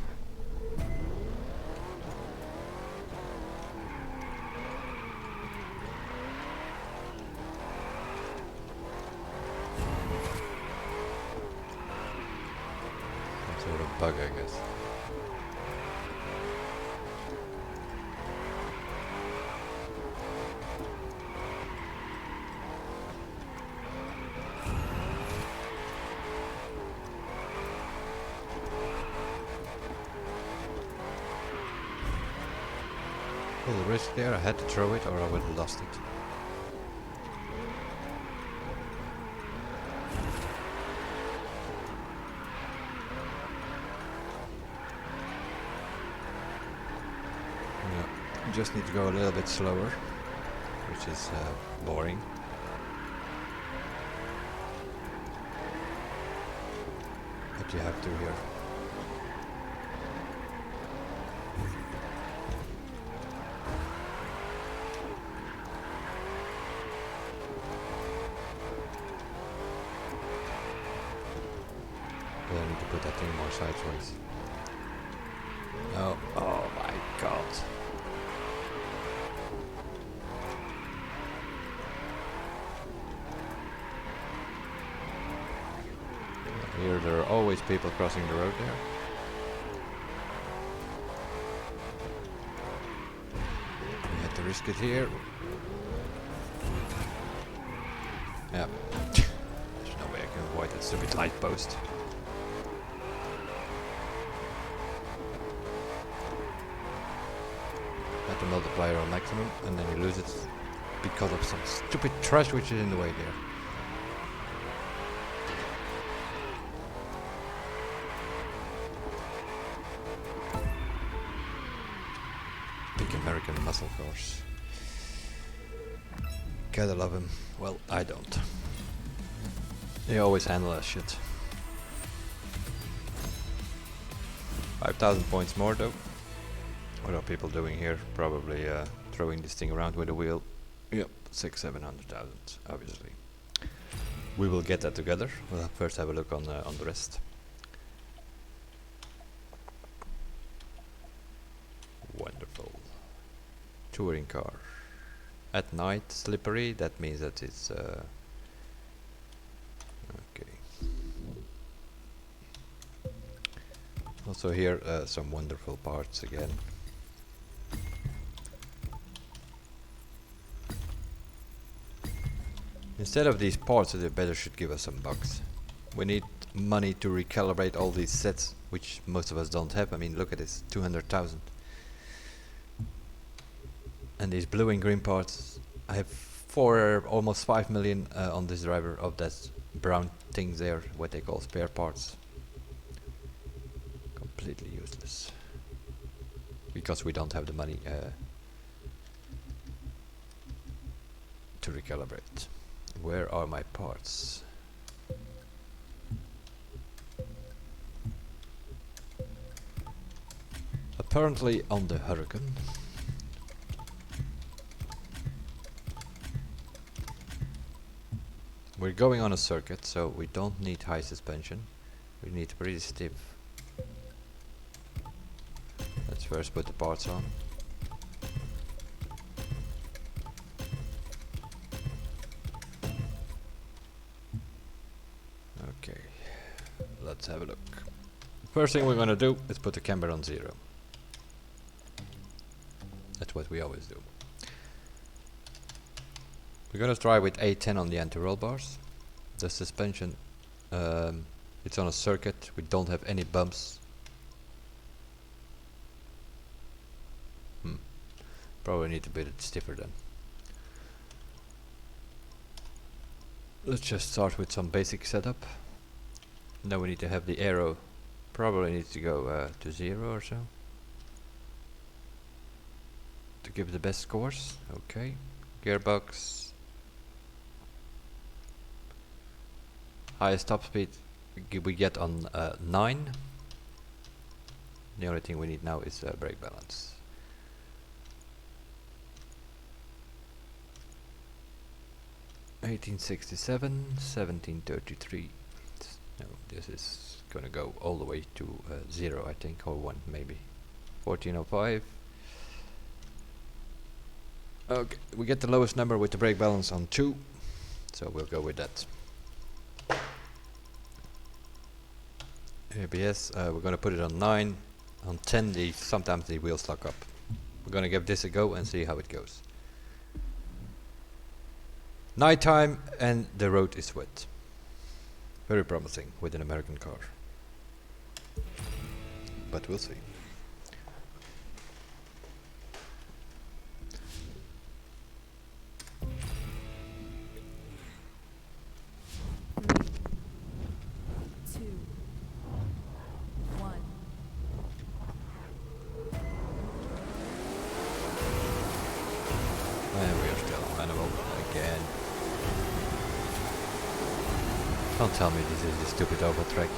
Some sort of bug, I guess. A little risk there, I had to throw it or I would have lost it. Yeah, you just need to go a little bit slower, which is boring. But you have to here. I need to put that thing more sideways. Oh, oh my god. Here there are always people crossing the road there. We had to risk it here. Yeah. There's no way I can avoid that stupid light post. At the multiplier on maximum, and then you lose it because of some stupid trash which is in the way there. Big American muscle cars. Gotta love him. Well, I don't. They always handle that shit. 5,000 points more though. What are people doing here? Probably throwing this thing around with a wheel. Yep, 600,000-700,000, obviously. We will get that together. We'll first have a look on the rest. Wonderful. Touring car. At night, slippery. That means that it's okay. Also here, some wonderful parts again. Instead of these parts, they better should give us some bucks. We need money to recalibrate all these sets, which most of us don't have. I mean, look at this, 200,000. And these blue and green parts, I have almost 5 million on this driver of that brown things there, what they call spare parts. Completely useless. Because we don't have the money to recalibrate. Where are my parts? Apparently on the Hurricane. We're going on a circuit, so we don't need high suspension. We need pretty stiff. Let's first put the parts on. Okay, let's have a look. First thing we're gonna do is put the camber on 0. That's what we always do. We're gonna try with A10 on the anti-roll bars. The suspension, it's on a circuit. We don't have any bumps. Probably need to be a bit stiffer then. Let's just start with some basic setup. Now we need to have the aero. Probably needs to go to 0 or so. To give the best scores. Okay. Gearbox. Highest top speed we get on 9. The only thing we need now is brake balance. $1867, 1733. No, this is gonna go all the way to 0, I think, or 1 maybe. 1405. Okay, we get the lowest number with the brake balance on 2, so we'll go with that. ABS, we're gonna put it on 9. On 10, sometimes the wheels lock up. We're gonna give this a go and see how it goes. Nighttime and the road is wet. Very promising with an American car. But we'll see. Three, 2, 1. And we are still on manual again. Don't tell me this is a stupid oval track.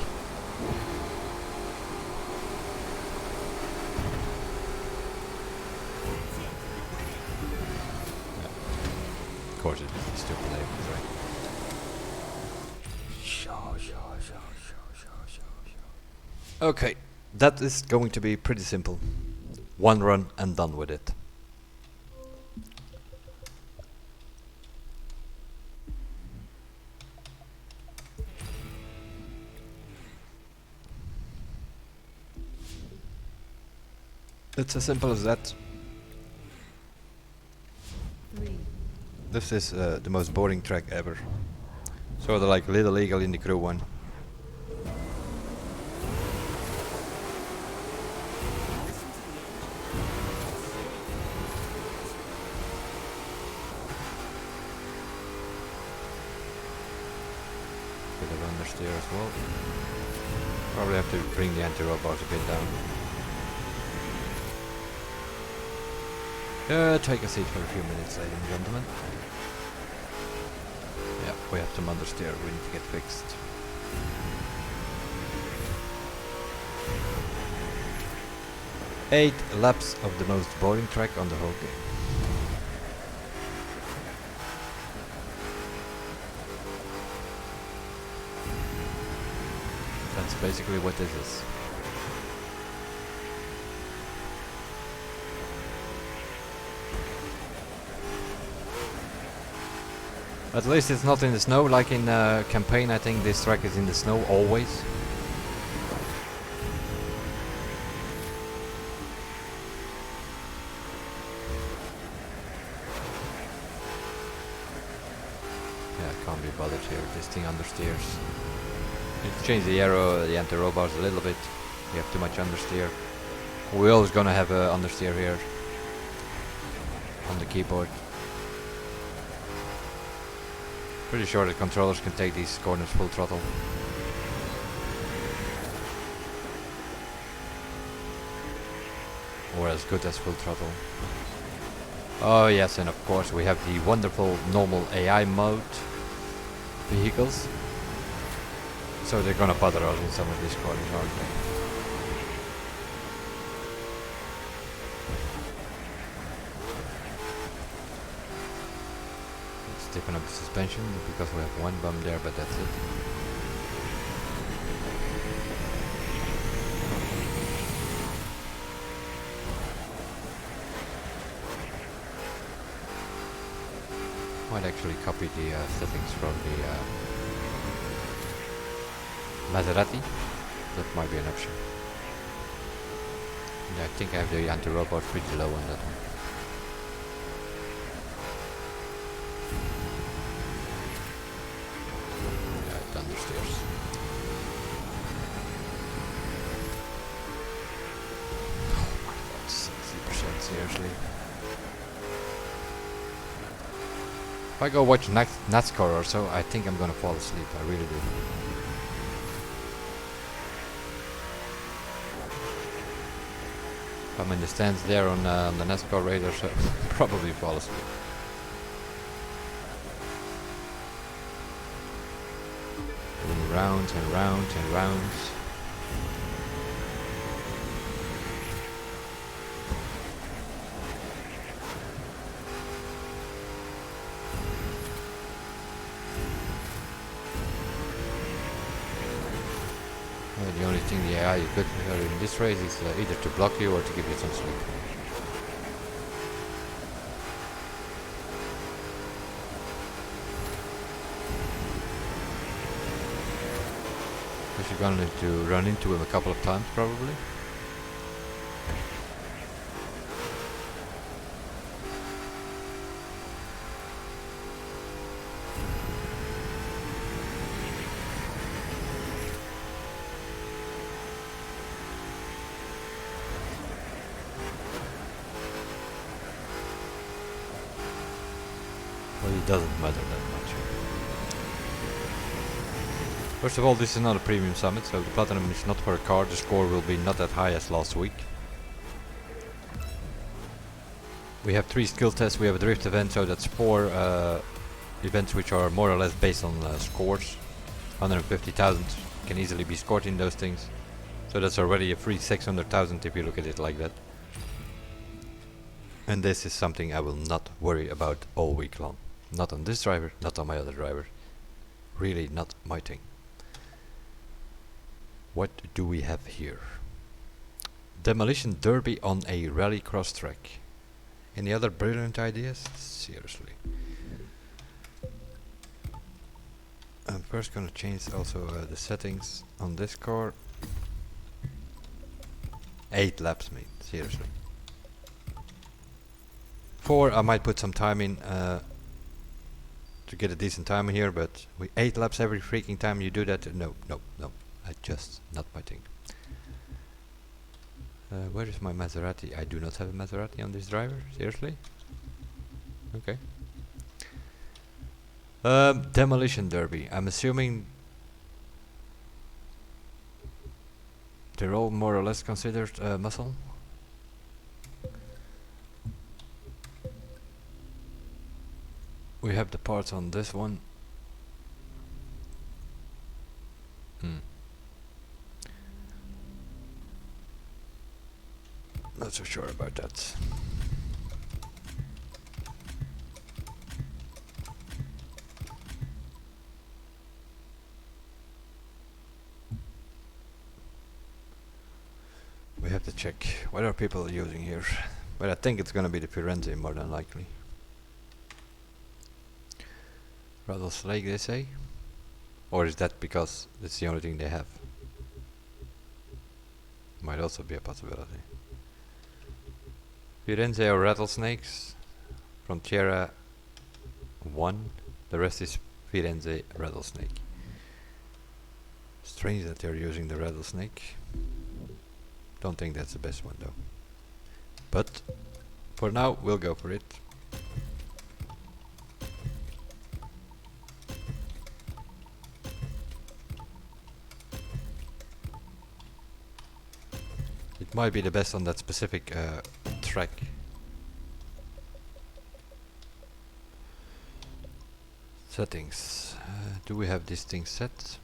Of course it is a stupid oval track. Okay, that is going to be pretty simple. One run and done with it. It's as simple as that. 3, This is the most boring track ever. Sort of like Little Eagle in the Crew one. Bit of understeer as well. Probably have to bring the anti-roll bars a bit down. Take a seat for a few minutes, ladies and gentlemen. Yeah, we have some understeer we need to get fixed. Eight laps of the most boring track on the whole game. That's basically what this is. At least it's not in the snow like in campaign. I think this track is in the snow always. Yeah, can't be bothered here. This thing understeers. Need to change the aero, the anti-roll bars a little bit. We have too much understeer. We're always gonna have understeer here on the keyboard. Pretty sure the controllers can take these corners full throttle. Or as good as full throttle. Oh yes, and of course we have the wonderful normal AI mode vehicles. So they're gonna bother us in some of these corners, aren't they? Stiffen up the suspension because we have one bump there, but that's it. Might actually copy the settings from the Maserati. That might be an option. Yeah, I think I have the anti-robot pretty low on that one. Understeers. Oh my god, 60% seriously. If I go watch NASCAR or so, I think I'm gonna fall asleep, I really do. If I'm in the stands there on the NASCAR radars, I'll probably fall asleep. Rounds and rounds and rounds. Yeah, you could. In this race, it's either to block you or to give you some sleep. Because you're going to run into him a couple of times, probably. Well, it doesn't matter that much. First of all, this is not a premium summit, so the platinum is not for a car. The score will be not that high as last week. We have 3 skill tests, we have a drift event, so that's 4 events which are more or less based on scores. 150,000 can easily be scored in those things. So that's already a free 600,000 if you look at it like that. And this is something I will not worry about all week long. Not on this driver, not on my other driver. Really not my thing. What do we have here? Demolition derby on a rallycross track. Any other brilliant ideas? Seriously. I'm first gonna change also the settings on this car. 8 laps, mate. Seriously. 4, I might put some time in to get a decent time in here, but with 8 laps every freaking time you do that, no. I just not my thing. Where is my Maserati? I do not have a Maserati on this driver. Seriously? Okay. Demolition derby. I'm assuming they're all more or less considered muscle. We have the parts on this one. Not so sure about that. We have to check what are people using here. But I think it's gonna be the Firenze more than likely. Rattlesnake, they say? Or is that because it's the only thing they have? Might also be a possibility. Firenze or rattlesnakes. Frontiera 1. The rest is Firenze rattlesnake. Strange that they're using the rattlesnake. Don't think that's the best one though. But for now we'll go for it. It might be the best on that specific track. Settings. Do we have this thing set?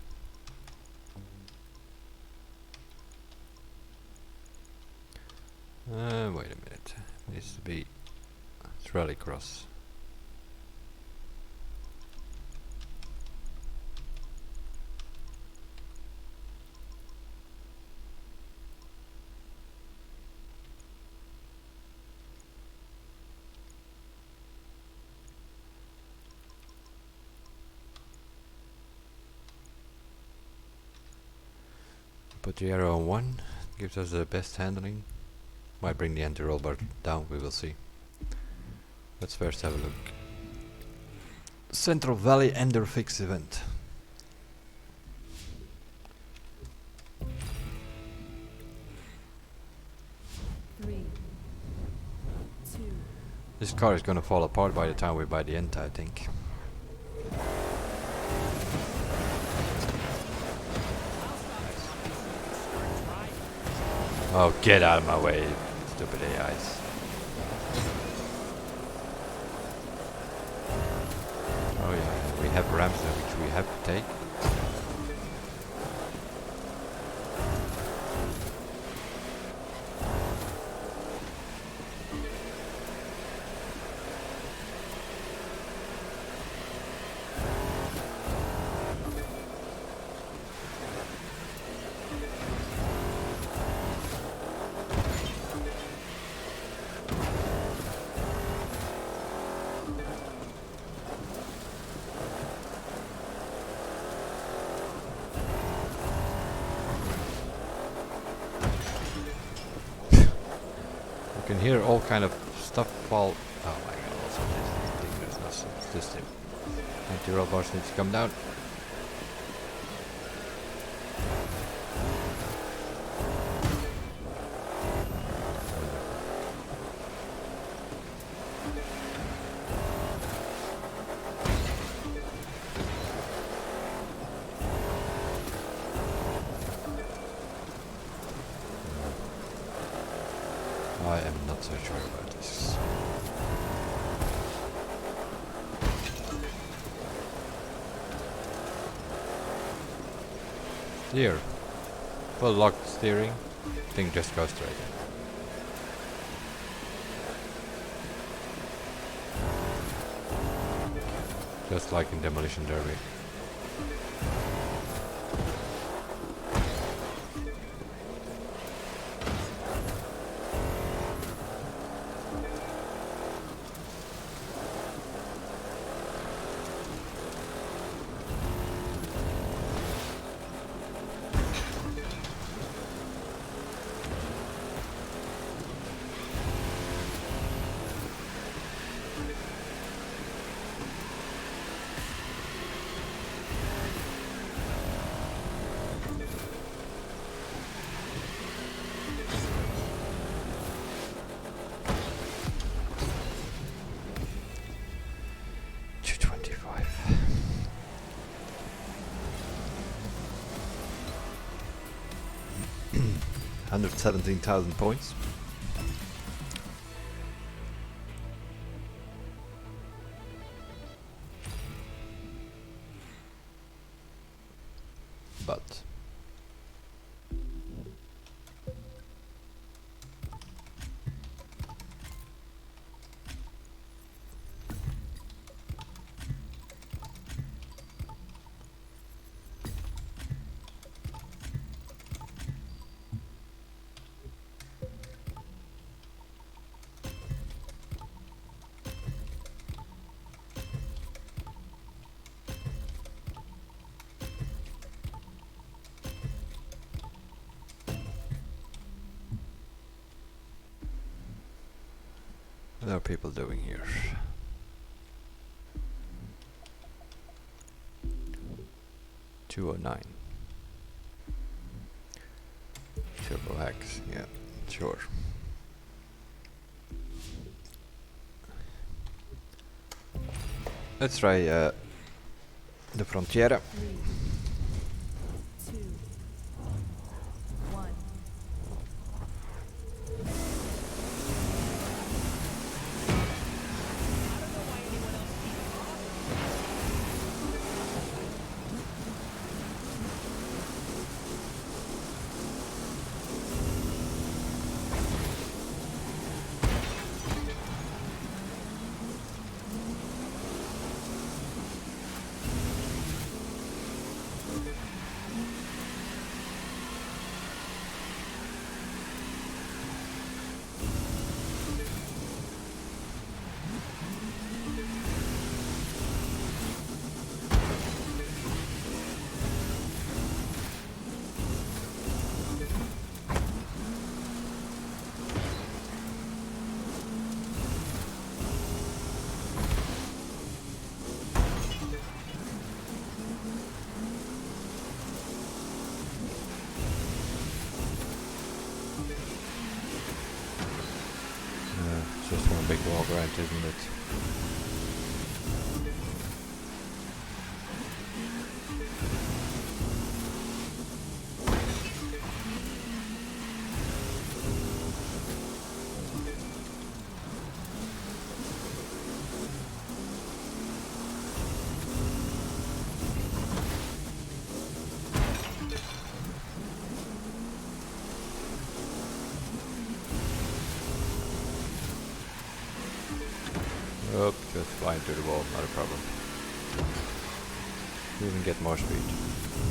Wait a minute. Needs to be rallycross. Put the arrow on 1, gives us the best handling. Might bring the anti-roll bar down, we will see. Let's first have a look. Central Valley Ender Fix event. Three, two, This car is gonna fall apart by the time we're by the end, I think. Oh, get out of my way, stupid AIs. Oh yeah, we have ramps there which we have to take. can hear all kind of stuff fall. Oh my god, also this thing is not system. Anti-roll bars needs to come down. I am not so sure about this. Steer. Full lock steering. Thing just goes straight. Just like in Demolition Derby. $117,000 points. But what are people doing here? $209. Turbo X, yeah, sure. Let's try the Frontiera. 3, 2, 1. Just one big wall grind, isn't it? Up, just flying through the wall, not a problem. Even get more speed.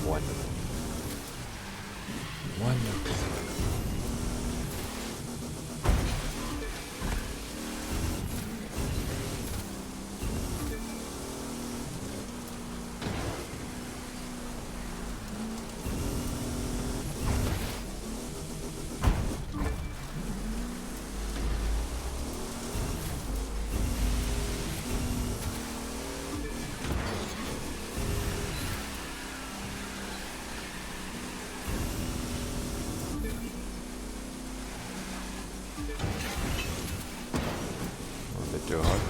Wonderful. Wonderful. too hard.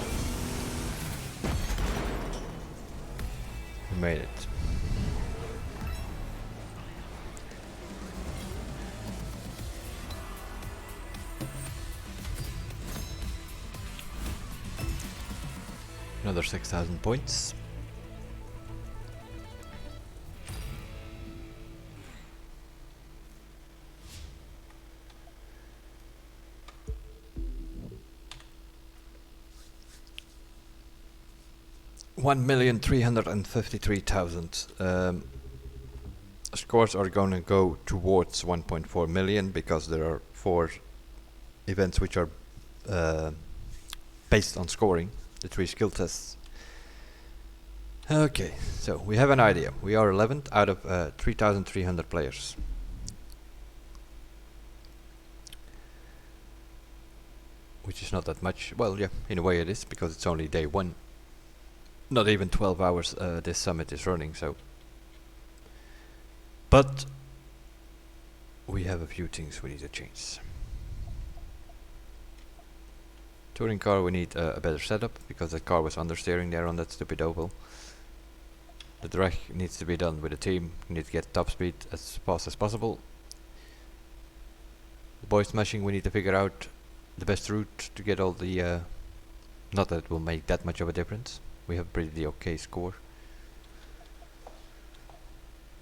We made it. Another 6,000 points. $1,353,000. Scores are going to go towards 1.4 million because there are 4 events which are based on scoring, the 3 skill tests. Okay, so we have an idea. We are 11th out of 3,300 players. Which is not that much. Well, yeah, in a way it is, because it's only day 1. Not even 12 hours this summit is running, so. But we have a few things we need to change. Touring car, we need a better setup, because the car was understeering there on that stupid oval. The drag needs to be done with the team. We need to get top speed as fast as possible. The boy smashing, we need to figure out the best route to get all the... not that it will make that much of a difference. We have pretty okay score.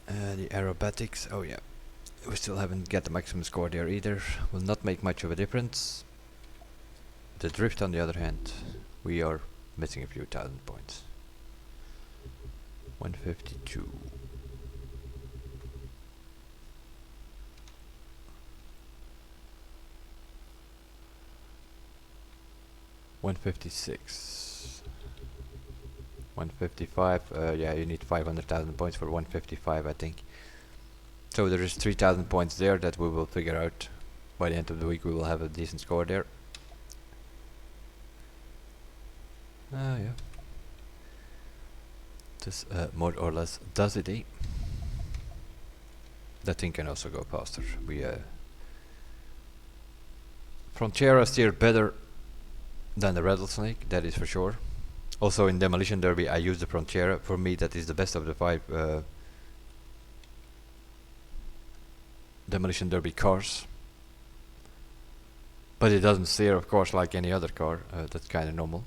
The aerobatics, oh yeah. We still haven't got the maximum score there either. Will not make much of a difference. The drift on the other hand, we are missing a few thousand points. 152. $156. 155. Yeah, you need 500,000 points for 155, I think. So there is 3,000 points there that we will figure out. By the end of the week, we will have a decent score there. Yeah. This more or less does it, eh? That thing can also go faster. We Frontiera steered better than the rattlesnake, that is for sure. Also in Demolition Derby I use the Frontiera. For me that is the best of the 5 Demolition Derby cars. But it doesn't steer of course like any other car, that's kinda normal.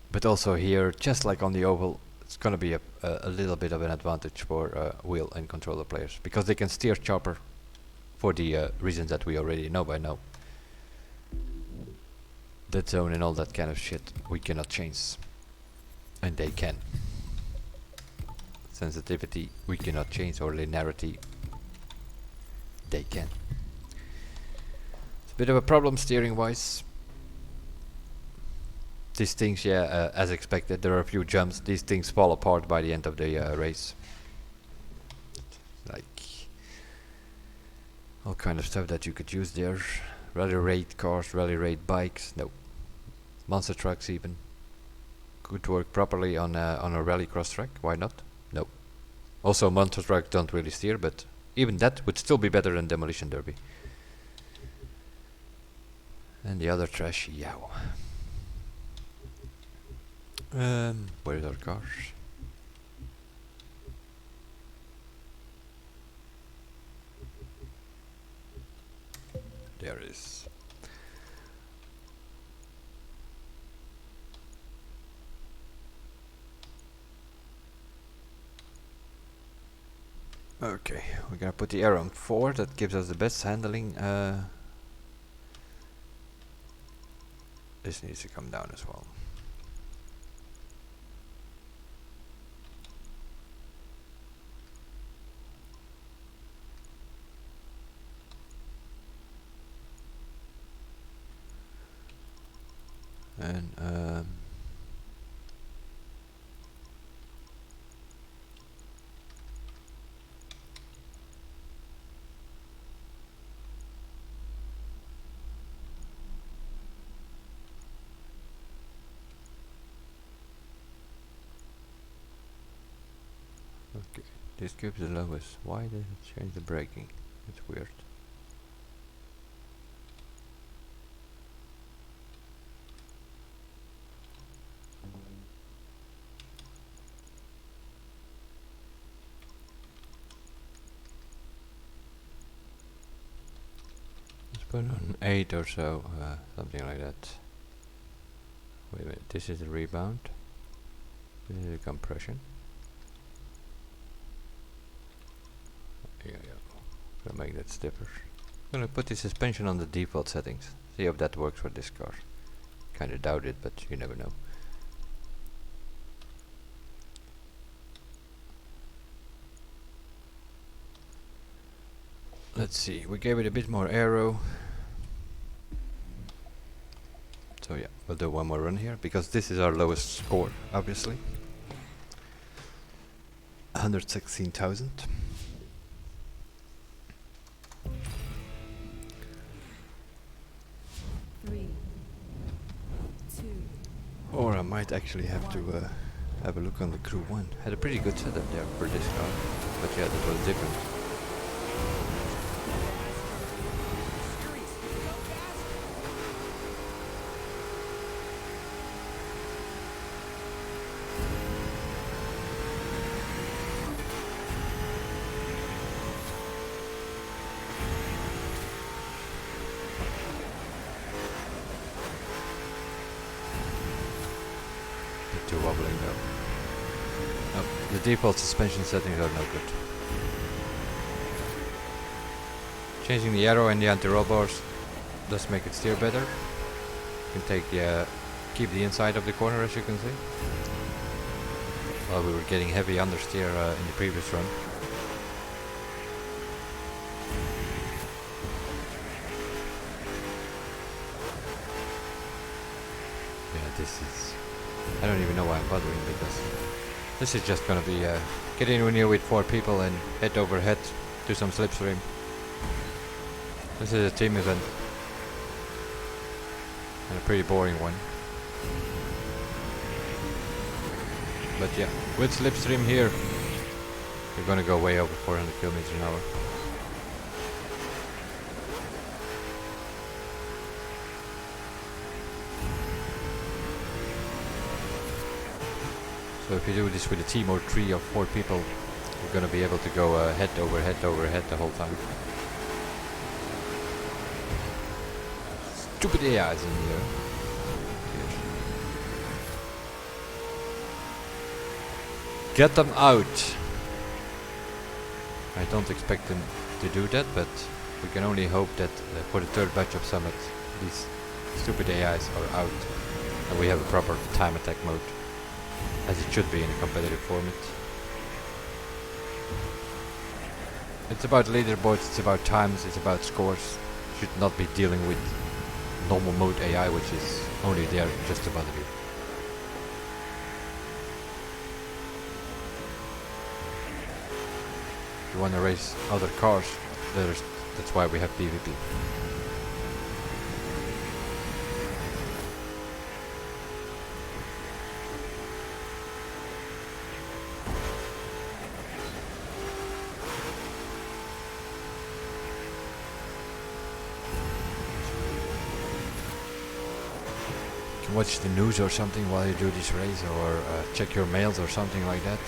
But also here, just like on the oval, it's gonna be a little bit of an advantage for wheel and controller players, because they can steer chopper for the reasons that we already know by now. Dead zone and all that kind of shit we cannot change, and they can. Sensitivity we cannot change, or linearity they can. It's a bit of a problem steering wise. These things, yeah, as expected, there are a few jumps. These things fall apart by the end of the race. Like all kind of stuff that you could use there. Rally raid cars, rally raid bikes, no. Monster trucks even. Could work properly on a rally cross track, why not? No. Also monster trucks don't really steer, but even that would still be better than Demolition Derby. And the other trash, yow. Where's our cars? There it is. Okay, we're gonna put the air on 4, that gives us the best handling. This needs to come down as well. And okay, this gives the lowest. Why did it change the braking? It's weird. put on 8 or so, something like that. Wait a minute, this is the rebound. This is the compression. Yeah. Gonna make that stiffer. I'm gonna put the suspension on the default settings. See if that works for this car. Kinda doubt it, but you never know. Let's see, we gave it a bit more aero. So yeah, we'll do one more run here, because this is our lowest score, obviously. 116,000. Three, two, Or I might actually have to have a look on the crew one. Had a pretty good setup there for this car, but yeah, that was different. Bit too wobbling though. The default suspension settings are no good. Changing the aero and the anti-roll bars does make it steer better. You can keep the inside of the corner, as you can see. While we were getting heavy understeer in the previous run. Yeah, this is... I don't even know why I'm bothering, because this is just gonna be get in here with 4 people and head over head, do some slipstream. This is a team event. And a pretty boring one. But yeah, with slipstream here, we're gonna go way over 400 kilometers an hour. So if you do this with a team or 3 or 4 people, you're gonna be able to go head over head over head the whole time. Stupid AIs in here. Get them out! I don't expect them to do that, but we can only hope that for the 3rd batch of Summit, these stupid AIs are out and we have a proper time attack mode, as it should be in a competitive format. It's about leaderboards, it's about times, it's about scores. Should not be dealing with normal mode AI, which is only there just to bother you. If you want to race other cars, that's why we have PvP. You can watch the news or something while you do this race, or check your mails or something like that.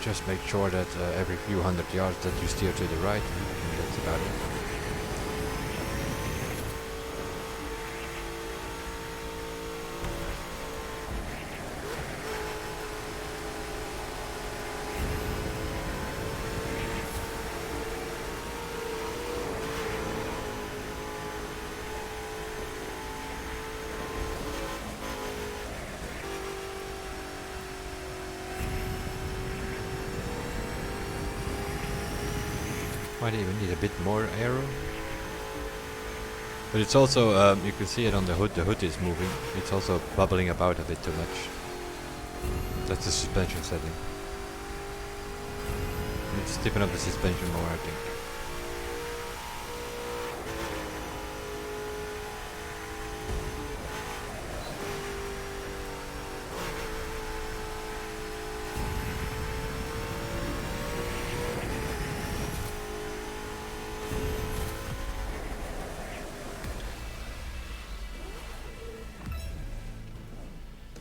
Just make sure that every few hundred yards that you steer to the right, and that's about it. Might even need a bit more aero. But it's also, you can see it on the hood is moving. It's also bubbling about a bit too much. That's the suspension setting. Need to stiffen up the suspension more, I think.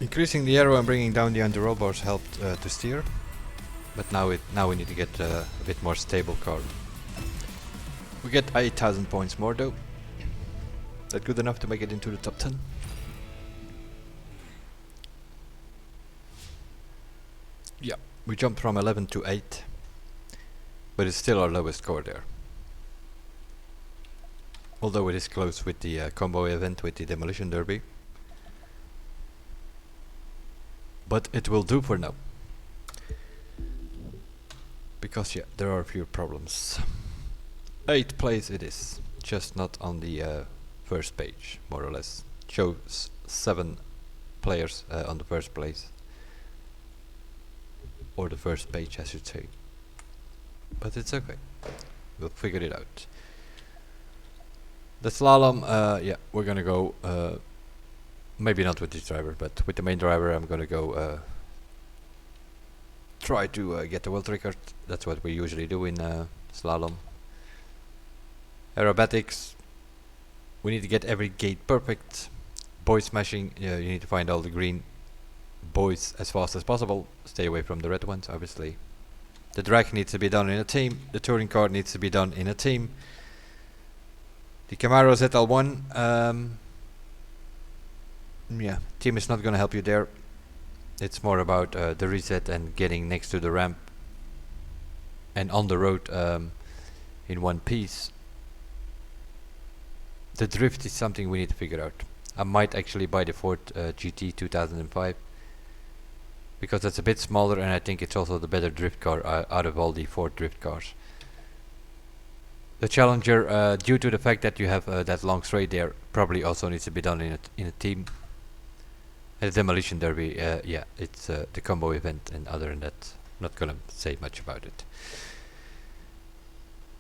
Increasing the aero and bringing down the anti-roll bars helped to steer, but now we need to get a bit more stable car. We get 8,000 points more though. That good enough to make it into the top 10? Yeah, we jumped from 11 to 8, but it's still our lowest score there. Although it is close with the combo event with the Demolition Derby. But it will do for now. Because yeah, there are a few problems. 8th place it is, just not on the first page, more or less. Shows 7 players on the first place. Or the first page I should say. But it's okay, we'll figure it out. The slalom, yeah, we're gonna go, maybe not with this driver, but with the main driver I'm gonna go try to get the world record. That's what we usually do in slalom. Aerobatics, we need to get every gate perfect. Boy smashing, you need to find all the green boys as fast as possible. Stay away from the red ones, obviously. The drag needs to be done in a team. The touring car needs to be done in a team. The Camaro ZL1, yeah, team is not gonna help you there. It's more about the reset and getting next to the ramp and on the road in one piece. The drift is something we need to figure out. I might actually buy the Ford GT 2005 because it's a bit smaller and I think it's also the better drift car out of all the Ford drift cars. The Challenger, due to the fact that you have that long straight there, probably also needs to be done in a team. And the Demolition Derby, yeah, it's the combo event, and other than that, not gonna say much about it.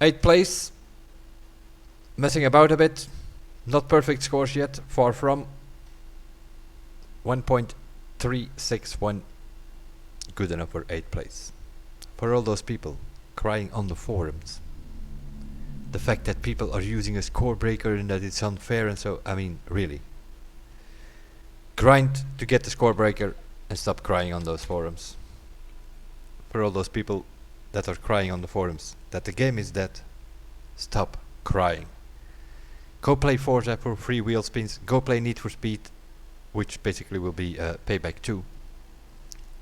8th place, messing about a bit, not perfect scores yet, far from. 1.361, good enough for 8th place. For all those people crying on the forums, the fact that people are using a score breaker and that it's unfair and so, I mean, really. Grind to get the score breaker and stop crying on those forums. For all those people that are crying on the forums that the game is dead, stop crying. Go play Forza for free wheel spins, go play Need for Speed, which basically will be Payback 2.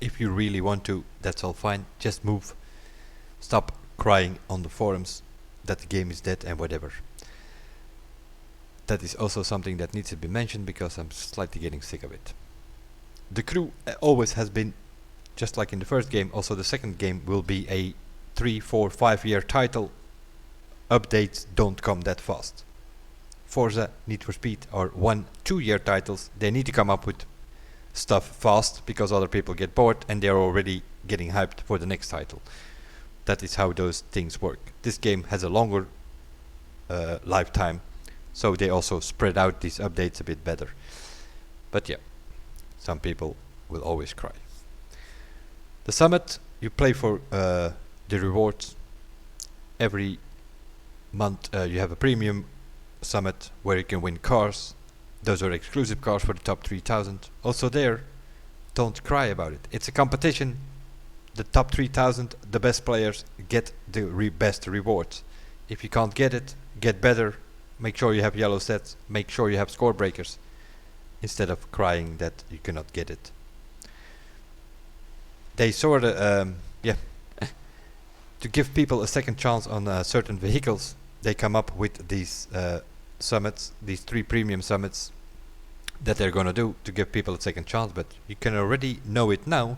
If you really want to, that's all fine, just move. Stop crying on the forums that the game is dead and whatever. That is also something that needs to be mentioned because I'm slightly getting sick of it. The crew always has been, just like in the first game, also the second game will be a 3, 4, 5 year title. Updates don't come that fast. Forza, Need for Speed are 1, 2 year titles. They need to come up with stuff fast because other people get bored and they're already getting hyped for the next title. That is how those things work. This game has a longer lifetime, so they also spread out these updates a bit better. But yeah, some people will always cry. The summit, you play for the rewards. Every month you have a premium summit where you can win cars. Those are exclusive cars for the top 3000. Also there, don't cry about it. It's a competition. The top 3000, the best players get the best rewards. If you can't get it, get better. Make sure you have yellow sets. Make sure you have score breakers. Instead of crying that you cannot get it. They sort of, yeah, to give people a second chance on certain vehicles, they come up with these summits, these 3 premium summits that they're gonna do to give people a second chance. But you can already know it now.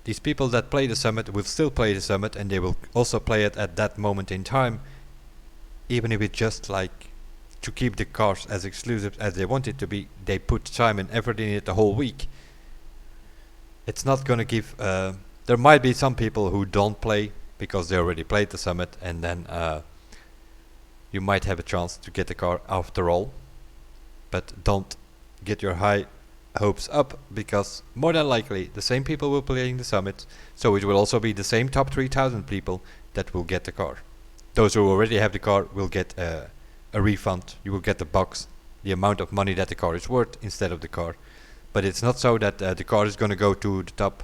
These people that play the summit will still play the summit, and they will also play it at that moment in time, even if it's just like to keep the cars as exclusive as they want it to be. They put time and effort in it the whole week. It's not gonna give, there might be some people who don't play because they already played the summit, and then you might have a chance to get the car after all. But don't get your high hopes up, because more than likely the same people will play in the summit, so it will also be the same top 3000 people that will get the car. Those who already have the car will get a refund. You will get the box, the amount of money that the car is worth instead of the car. But it's not so that the car is going to go to the top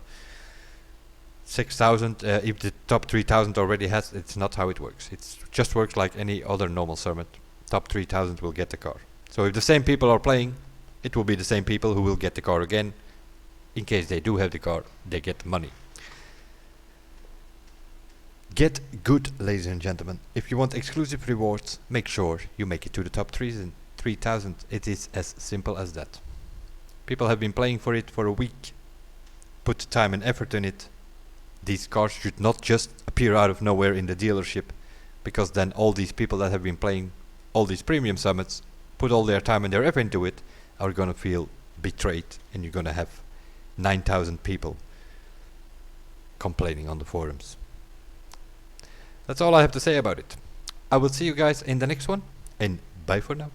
6,000. If the top 3,000 already has, it's not how it works. It just works like any other normal summit. Top 3,000 will get the car. So if the same people are playing, it will be the same people who will get the car again. In case they do have the car, they get the money. Get good, ladies and gentlemen. If you want exclusive rewards, make sure you make it to the top 3,000. It is as simple as that. People have been playing for it for a week. Put time and effort in it. These cars should not just appear out of nowhere in the dealership, because then all these people that have been playing all these premium summits, put all their time and their effort into it, are gonna feel betrayed, and you're gonna have 9,000 people complaining on the forums. That's all I have to say about it. I will see you guys in the next one, and bye for now.